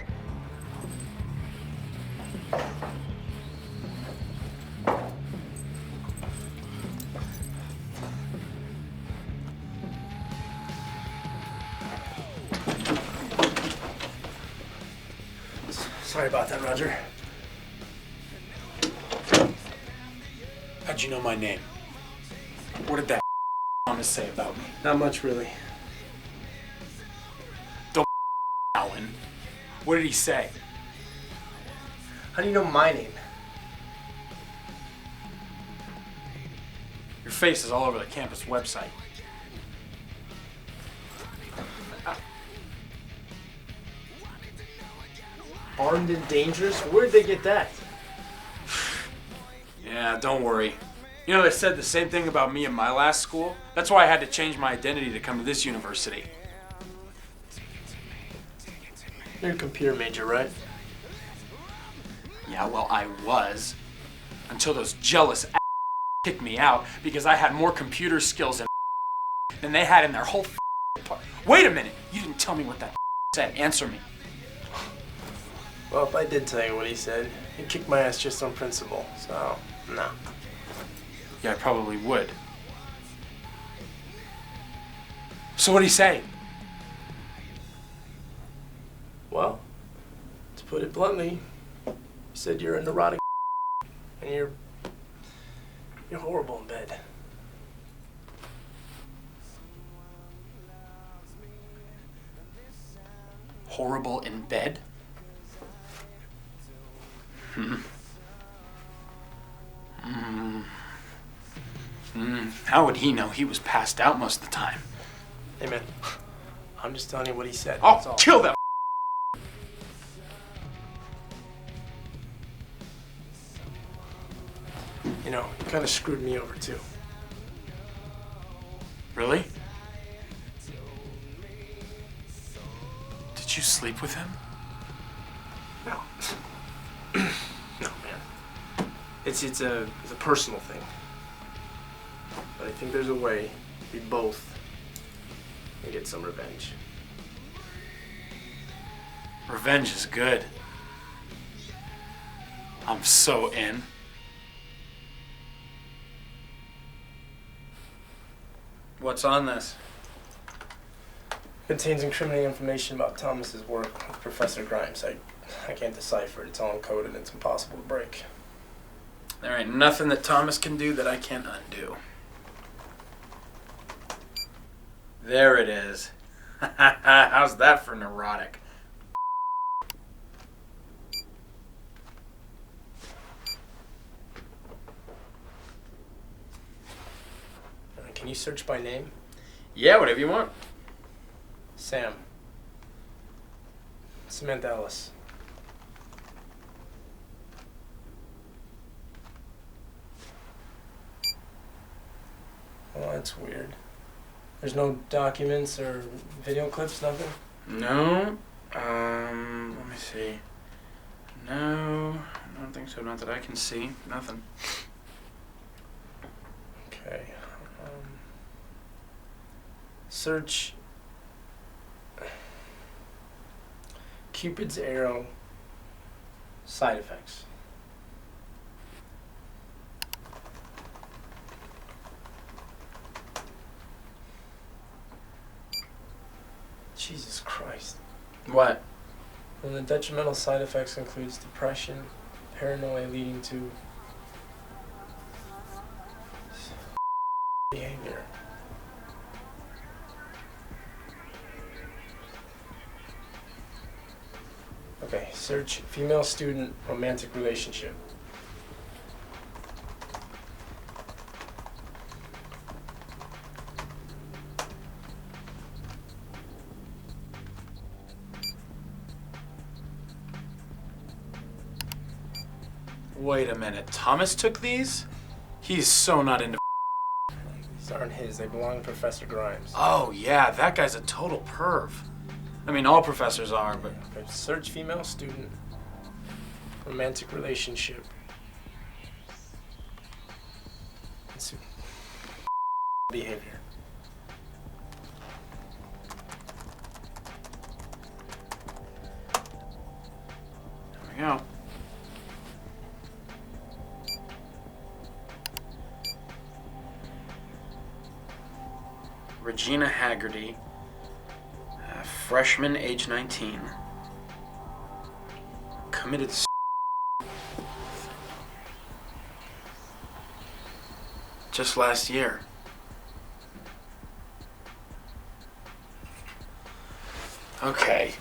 Sorry about that, Roger. How'd you know my name? What did that Thomas say about me? Not much, really. Don't Alan. What did he say? How do you know my name? Your face is all over the campus website. Armed and dangerous? Where'd they get that? Yeah, don't worry. You know, they said the same thing about me in my last school. That's why I had to change my identity to come to this university. You're a computer major, right? Yeah, well, I was. Until those jealous kicked me out because I had more computer skills than they had in their whole part. Wait a minute! You didn't tell me what that said. Answer me. Well, if I did tell you what he said, he'd kick my ass just on principle, so, no. Yeah, I probably would. So what'd he say? Well, to put it bluntly, he said you're a neurotic and you're horrible in bed. Horrible in bed? How would he know? He was passed out most of the time. Hey man, I'm just telling you what he said. I'll kill that. You know, he kind of screwed me over too. Really? Did you sleep with him? No. No, man. It's a personal thing. But I think there's a way we both can get some revenge. Revenge is good. I'm so in. What's on this? Contains incriminating information about Thomas's work with Professor Grimes. I can't decipher it. It's all encoded and it's impossible to break. There ain't nothing that Thomas can do that I can't undo. There it is. How's that for neurotic? Can you search by name? Yeah, whatever you want. Sam. Samantha Ellis. Well, that's weird. There's no documents or video clips, nothing? No. Let me see. No, I don't think so. Not that I can see. Nothing. Okay. Search Cupid's arrow side effects. Jesus Christ. What? And the detrimental side effects includes depression, paranoia leading to behavior. Okay, search female student romantic relationship. Wait a minute. Thomas took these? He's so not into. These aren't his. They belong to Professor Grimes. Oh, yeah. That guy's a total perv. I mean, all professors are, but. Okay, search female student romantic relationship. It's behavior. There we go. Regina Haggerty, freshman, age 19. Committed just last year. Okay,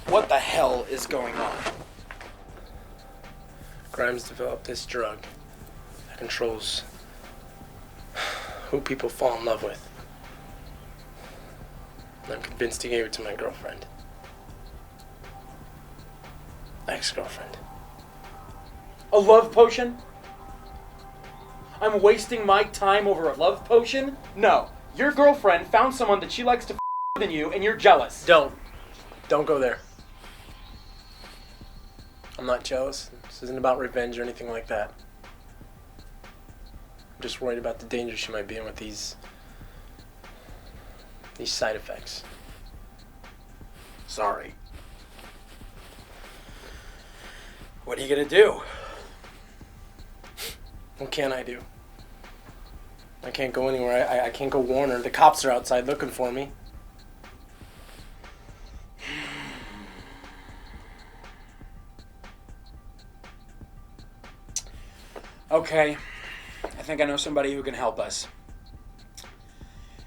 what the hell is going on? Grimes developed this drug that controls who people fall in love with. And I'm convinced he gave it to my girlfriend. Ex-girlfriend. A love potion? I'm wasting my time over a love potion? No. Your girlfriend found someone that she likes to more than you, and you're jealous. Don't go there. I'm not jealous. This isn't about revenge or anything like that. I'm just worried about the danger she might be in with these side effects. Sorry. What are you gonna do? What can I do? I can't go anywhere. I can't go warn her. The cops are outside looking for me. Okay, I think I know somebody who can help us.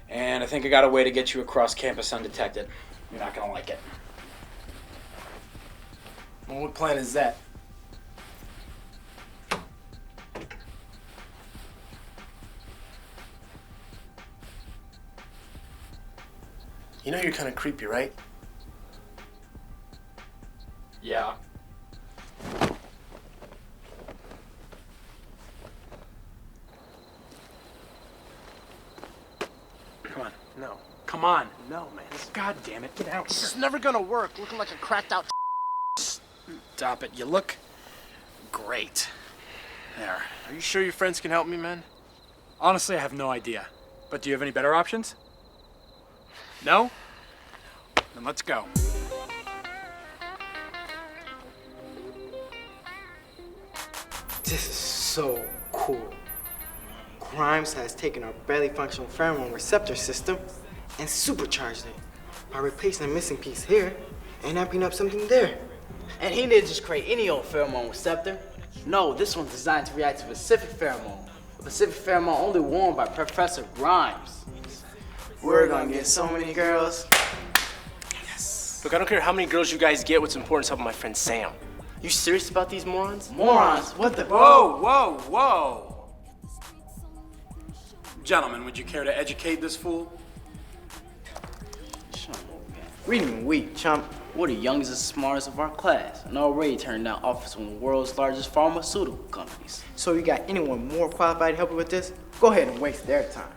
And I think I got a way to get you across campus undetected. You're not gonna like it. And what plan is that? You know you're kind of creepy, right? Yeah. Come on. No. Come on. No, man. God damn it. Get out This here. is never gonna work. Looking like a cracked out. Stop it. You look great. There. Are you sure your friends can help me, man? Honestly, I have no idea. But do you have any better options? No? Then let's go. This is so cool. Grimes has taken our barely functional pheromone receptor system and supercharged it by replacing a missing piece here and amping up something there. And he didn't just create any old pheromone receptor. No, this one's designed to react to a specific pheromone. A specific pheromone only worn by Professor Grimes. We're gonna get so many girls. Look, I don't care how many girls you guys get. What's important is helping my friend Sam. You serious about these morons? Morons? What the? Whoa, whoa, whoa. Gentlemen, would you care to educate this fool? We didn't even weak, chump. We're the youngest and smartest of our class, and already turned down offers from the world's largest pharmaceutical companies. So you got anyone more qualified to help you with this? Go ahead and waste their time.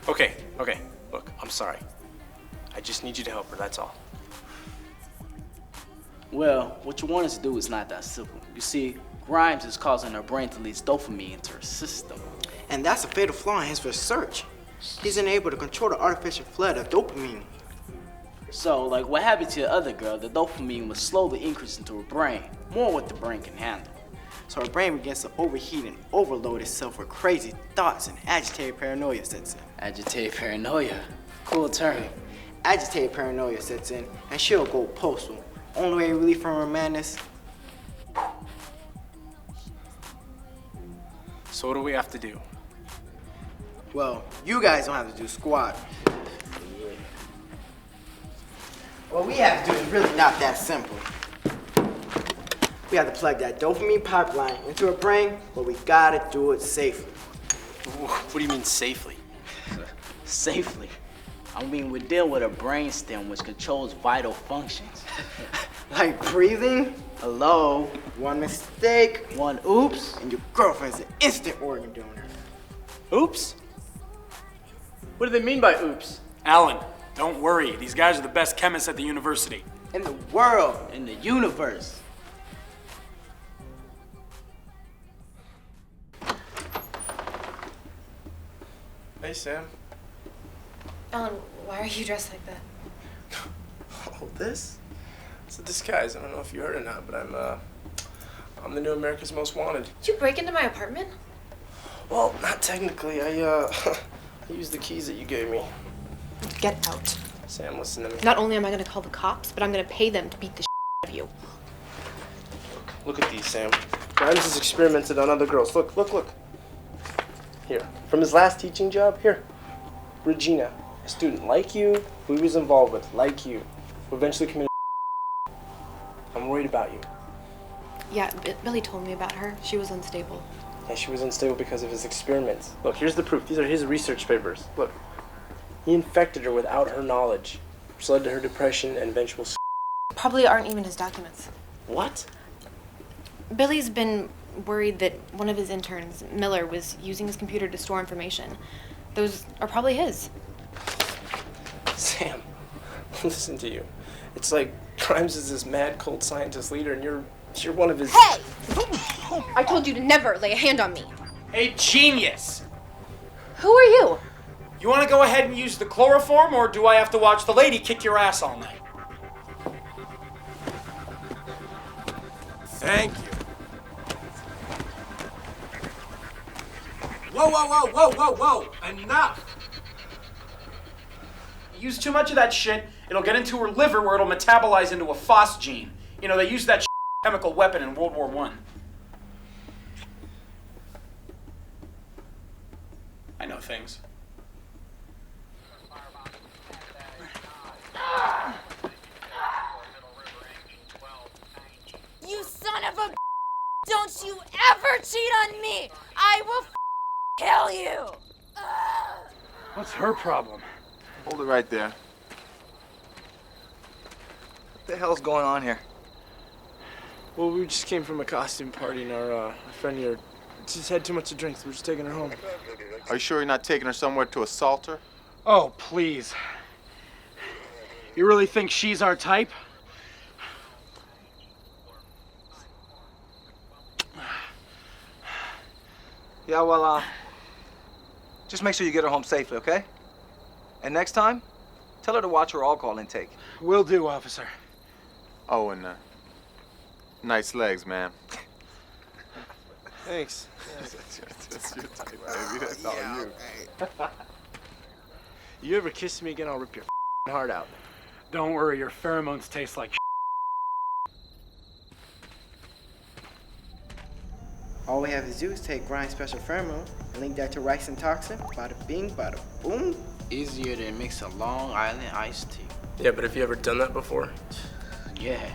Okay. Look, I'm sorry. I just need you to help her, that's all. Well, what you want us to do is not that simple. You see, Grimes is causing her brain to release dopamine into her system. And that's a fatal flaw in his research. He's unable to control the artificial flood of dopamine. So, like what happened to the other girl, the dopamine was slowly increasing into her brain, more what the brain can handle. So her brain begins to overheat and overload itself with crazy thoughts, and agitated paranoia sets in. Agitated paranoia? Cool term. Agitated paranoia sets in, and she'll go postal. Only way to relieve from her madness. So what do we have to do? Well, you guys don't have to do squat. What we have to do is really not that simple. We have to plug that dopamine pipeline into her brain, but we gotta do it safely. What do you mean safely? Safely? I mean, we're dealing with a brainstem which controls vital functions. Like breathing? Hello? One mistake, one oops, and your girlfriend's an instant organ donor. Oops? What do they mean by oops? Alan, don't worry. These guys are the best chemists at the university. In the world. In the universe. Hey, Sam. Alan, why are you dressed like that? Oh, this? It's a disguise. I don't know if you heard or not, but I'm the new America's Most Wanted. Did you break into my apartment? Well, not technically. I used the keys that you gave me. Get out. Sam, listen to me. Not only am I gonna call the cops, but I'm gonna pay them to beat the out of you. Look at these, Sam. Grimes has experimented on other girls. Look. Here. From his last teaching job, here. Regina, a student like you, who he was involved with, like you, who eventually committed. I'm worried about you. Yeah, Billy told me about her. She was unstable. Yeah, she was unstable because of his experiments. Look, here's the proof. These are his research papers. Look. He infected her without her knowledge, which led to her depression and eventual Probably aren't even his documents. What? Billy's been worried that one of his interns, Miller, was using his computer to store information. Those are probably his. Sam, listen to you. It's like Grimes is this mad, cold scientist leader, and you're one of his. Hey! I told you to never lay a hand on me. A genius! Who are you? You want to go ahead and use the chloroform, or do I have to watch the lady kick your ass all night? Thank you. Whoa, whoa, whoa, whoa, whoa, whoa! Enough! You use too much of that shit, it'll get into her liver where it'll metabolize into a phos gene. You know, they used that chemical weapon in World War I. I know things. You son of a don't you ever cheat on me! I will kill you! What's her problem? Hold it right there. What the hell's going on here? Well, we just came from a costume party and our friend here just had too much to drink, so we're just taking her home. Are you sure you're not taking her somewhere to assault her? Oh, please. You really think she's our type? Yeah, well, just make sure you get her home safely, okay? And next time, tell her to watch her alcohol intake. Will do, officer. Oh, and nice legs, man. Thanks. That's your type, baby. That's all you. You ever kiss me again, I'll rip your heart out. Don't worry, your pheromones taste like All we have to do is take Grimes' special pheromone and link that to rice and toxin. Bada bing, bada boom. Easier than mix a Long Island iced tea. Yeah, but have you ever done that before? Yeah,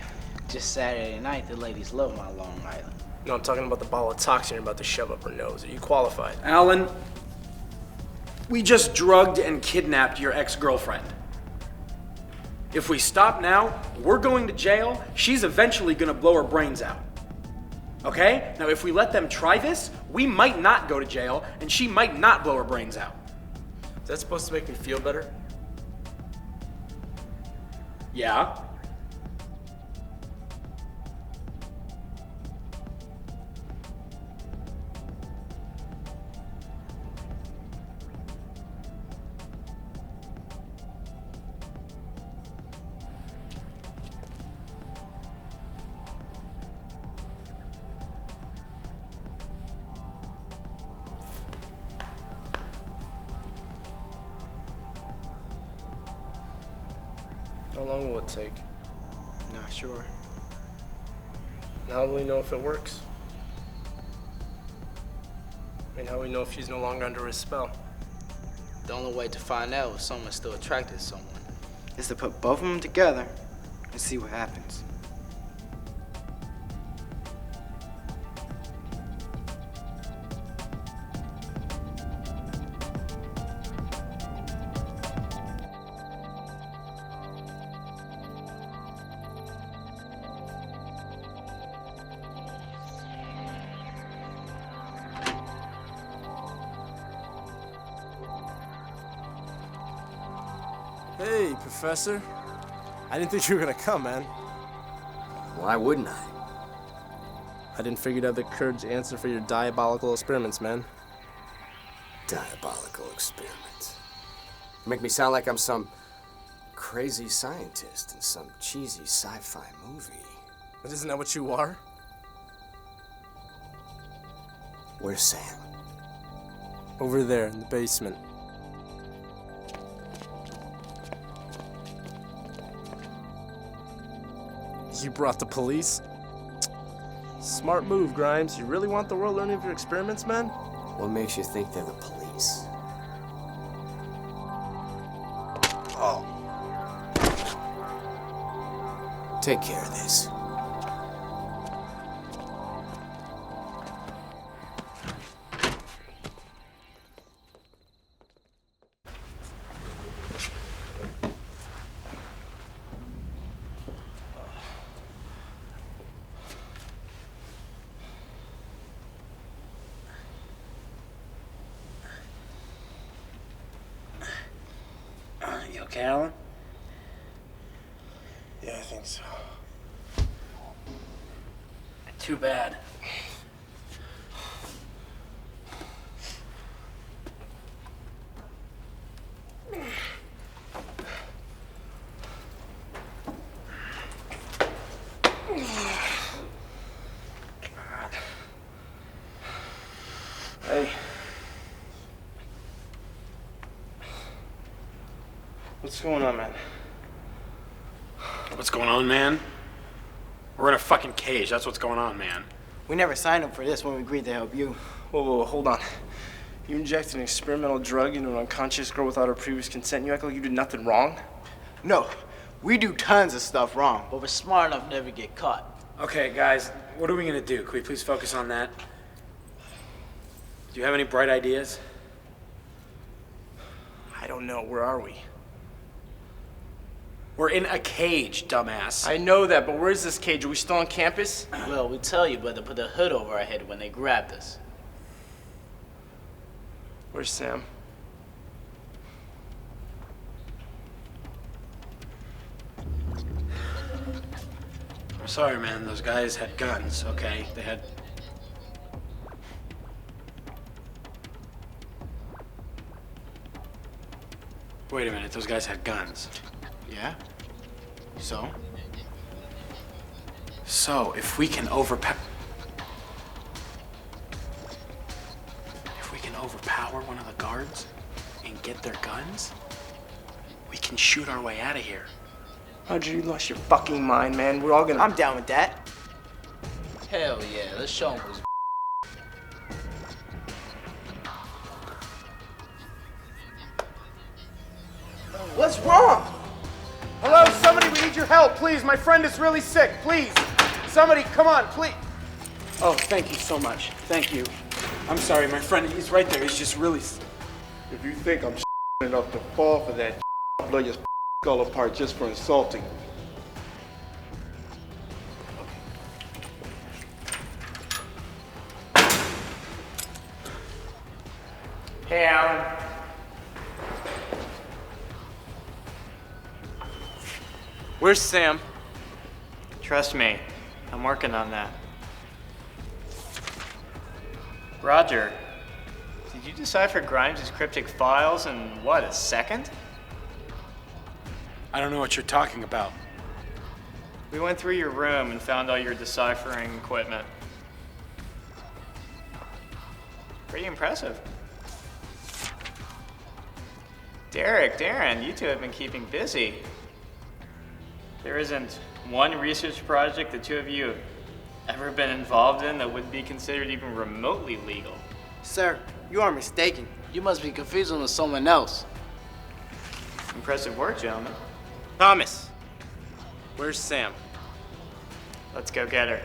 just Saturday night, the ladies love my Long Island. No, I'm talking about the ball of toxin you're about to shove up her nose. Are you qualified? Alan, we just drugged and kidnapped your ex-girlfriend. If we stop now, we're going to jail. She's eventually gonna blow her brains out. Okay? Now, if we let them try this, we might not go to jail, and she might not blow her brains out. Is that supposed to make me feel better? Yeah? How long will it take? Not sure. How will we know if it works? I mean, how will we know if she's no longer under his spell? The only way to find out if someone's still attracted to someone Is to put both of them together and see what happens. Hey, Professor. I didn't think you were gonna come, man. Why wouldn't I? I didn't figure you'd have the courage to answer for your diabolical experiments, man. Diabolical experiments. You make me sound like I'm some crazy scientist in some cheesy sci-fi movie. But isn't that what you are? Where's Sam? Over there in the basement. You brought the police? Smart move, Grimes. You really want the world learning of your experiments, man? What makes you think they're the police? Oh. Take care of this. You okay, Alan? Yeah, I think so. Too bad. Hey, What's going on, man? What's going on, man? We're in a fucking cage. That's what's going on, man. We never signed up for this when we agreed to help you. Whoa, hold on. You injected an experimental drug into an unconscious girl without her previous consent, and you act like you did nothing wrong? No, we do tons of stuff wrong, but we're smart enough to never get caught. Okay, guys, what are we gonna do? Can we please focus on that? Do you have any bright ideas? I don't know. Where are we? We're in a cage, dumbass. I know that, but where's this cage? Are we still on campus? Well, we tell you, but they put a hood over our head when they grabbed us. Where's Sam? I'm sorry, man. Those guys had guns, okay? They had... Wait a minute. Those guys had guns. Yeah? So? So, if we can overpower one of the guards and get their guns, we can shoot our way out of here. Roger, you lost your fucking mind, man. We're all gonna... I'm down with that. Hell yeah, let's show them who's... What's wrong? Hello, somebody, we need your help, please. My friend is really sick, please. Somebody, come on, please. Oh, thank you so much. Thank you. I'm sorry, my friend, he's right there. He's just really... If you think I'm enough to fall for that, I'll blow your skull apart just for insulting me. Hey, Alan. Where's Sam? Trust me, I'm working on that. Roger, did you decipher Grimes' cryptic files in, what, a second? I don't know what you're talking about. We went through your room and found all your deciphering equipment. Pretty impressive. Derek, Darren, you two have been keeping busy. There isn't one research project the two of you have ever been involved in that would be considered even remotely legal. Sir, you are mistaken. You must be confusing with someone else. Impressive work, gentlemen. Thomas, where's Sam? Let's go get her.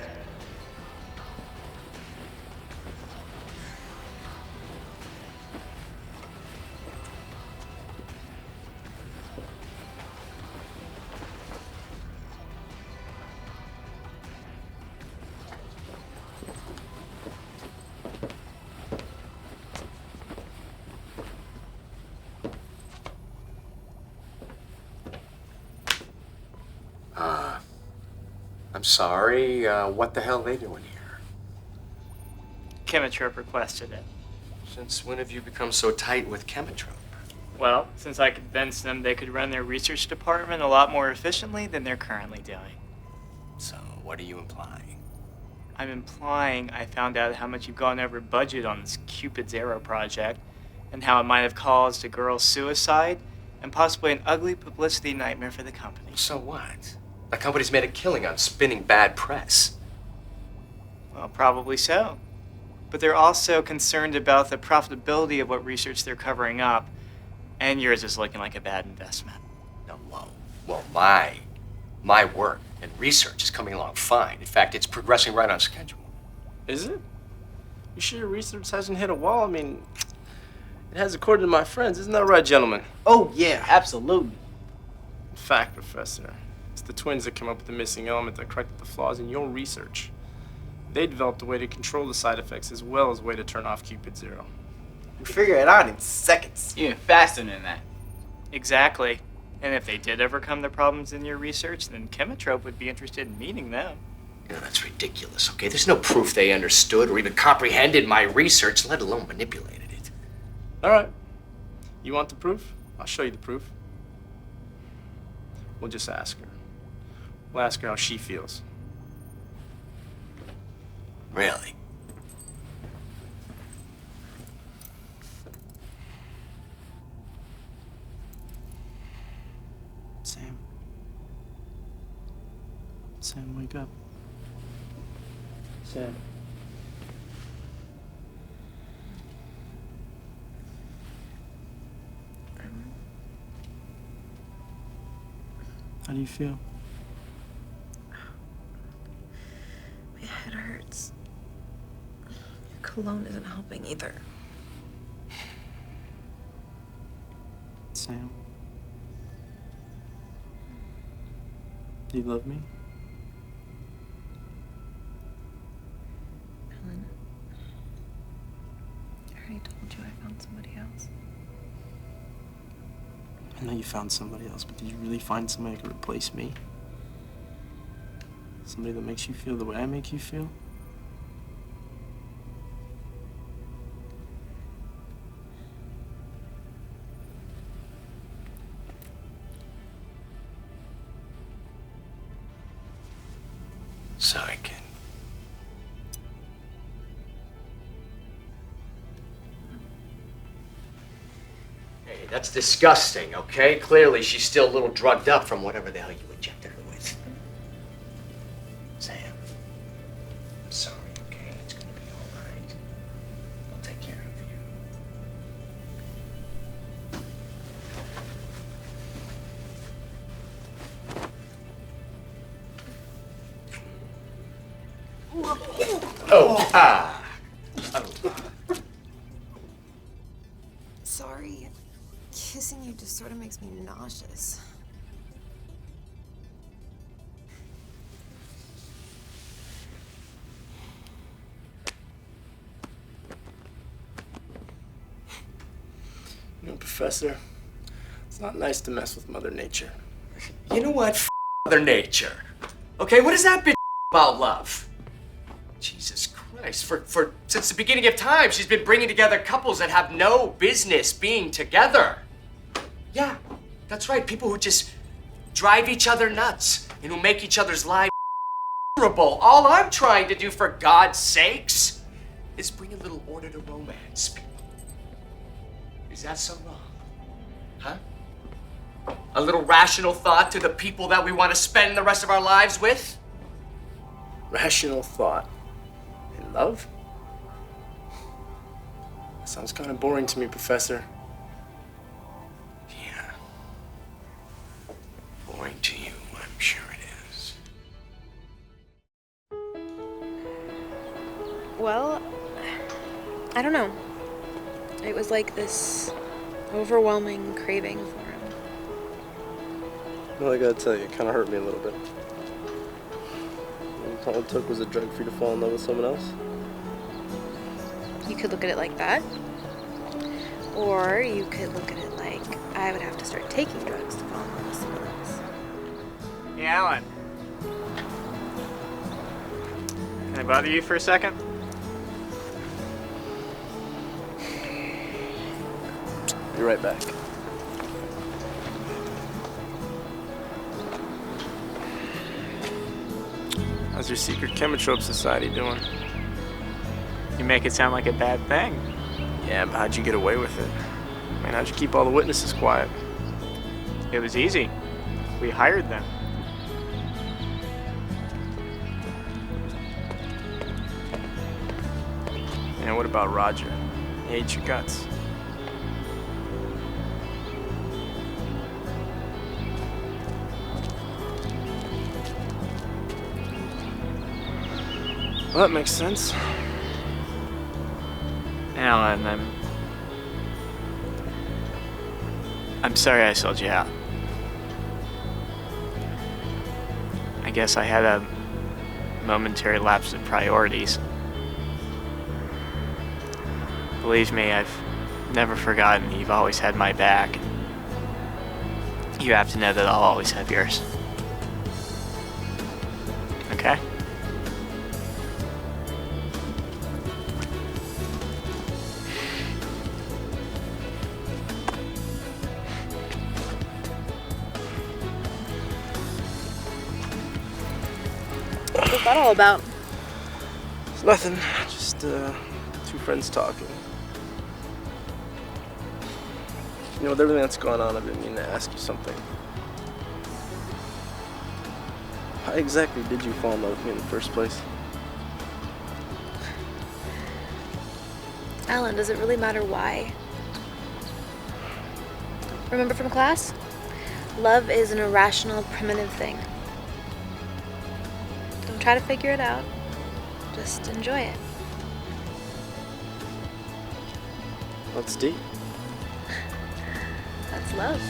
I'm sorry, what the hell are they doing here? Chemitrope requested it. Since when have you become so tight with Chemitrope? Well, since I convinced them they could run their research department a lot more efficiently than they're currently doing. So, what are you implying? I'm implying I found out how much you've gone over budget on this Cupid's Arrow project, and how it might have caused a girl's suicide, and possibly an ugly publicity nightmare for the company. So what? The company's made a killing on spinning bad press. Well, probably so. But they're also concerned about the profitability of what research they're covering up, and yours is looking like a bad investment. No, well, my work and research is coming along fine. In fact, it's progressing right on schedule. Is it? You sure your research hasn't hit a wall? I mean, it has according to my friends. Isn't that right, gentlemen? Oh, yeah, absolutely. In fact, Professor, it's the twins that came up with the missing element that corrected the flaws in your research. They developed a way to control the side effects as well as a way to turn off Cupid's Arrow. We figure it out in seconds. Even faster than that. Exactly. And if they did overcome the problems in your research, then Chemitrope would be interested in meeting them. You know, that's ridiculous, okay? There's no proof they understood or even comprehended my research, let alone manipulated it. All right. You want the proof? I'll show you the proof. We'll just ask her. We'll ask her how she feels. Really? Sam. Sam, wake up. Sam. How do you feel? My head hurts. Your cologne isn't helping either. Sam. Do you love me? Helen, I already told you I found somebody else. I know you found somebody else, but did you really find somebody who could replace me? Somebody that makes you feel the way I make you feel? Sorry, kid. Hey, that's disgusting, okay? Clearly, she's still a little drugged up from whatever the hell you injected her with. Sam, I'm sorry, okay? It's gonna be all right. I'll take care of you. Oh, ah. Oh. Sorry. Kissing you just sort of makes me nauseous. You know, Professor, it's not nice to mess with Mother Nature. You know what? Mother Nature. Okay, what is that bitch about love? Jesus Christ, since the beginning of time, she's been bringing together couples that have no business being together. Yeah, that's right, people who just drive each other nuts and who make each other's lives miserable. All I'm trying to do, for God's sakes, is bring a little order to romance, people. Is that so wrong? Huh? A little rational thought to the people that we want to spend the rest of our lives with? Rational thought. And love? Sounds kind of boring to me, Professor. Yeah. Boring to you, I'm sure it is. Well, I don't know. It was like this overwhelming craving for him. Well, I gotta tell you, it kind of hurt me a little bit. All it took was a drug for you to fall in love with someone else. You could look at it like that. Or you could look at it like I would have to start taking drugs to fall in love with someone else. Hey, Alan. Can I bother you for a second? Be right back. How's your secret chemotropes society doing? You make it sound like a bad thing. Yeah, but how'd you get away with it? I mean, how'd you keep all the witnesses quiet? It was easy. We hired them. And what about Roger? He ate your guts. Well, that makes sense. Alan, I'm sorry I sold you out. I guess I had a momentary lapse in priorities. Believe me, I've never forgotten you've always had my back. You have to know that I'll always have yours. Okay? What's that all about? It's nothing. Just two friends talking. You know, with everything that's going on, I've been meaning to ask you something. Why exactly did you fall in love with me in the first place? Alan, does it really matter why? Remember from class? Love is an irrational, primitive thing. Don't try to figure it out. Just enjoy it. That's deep. That's love.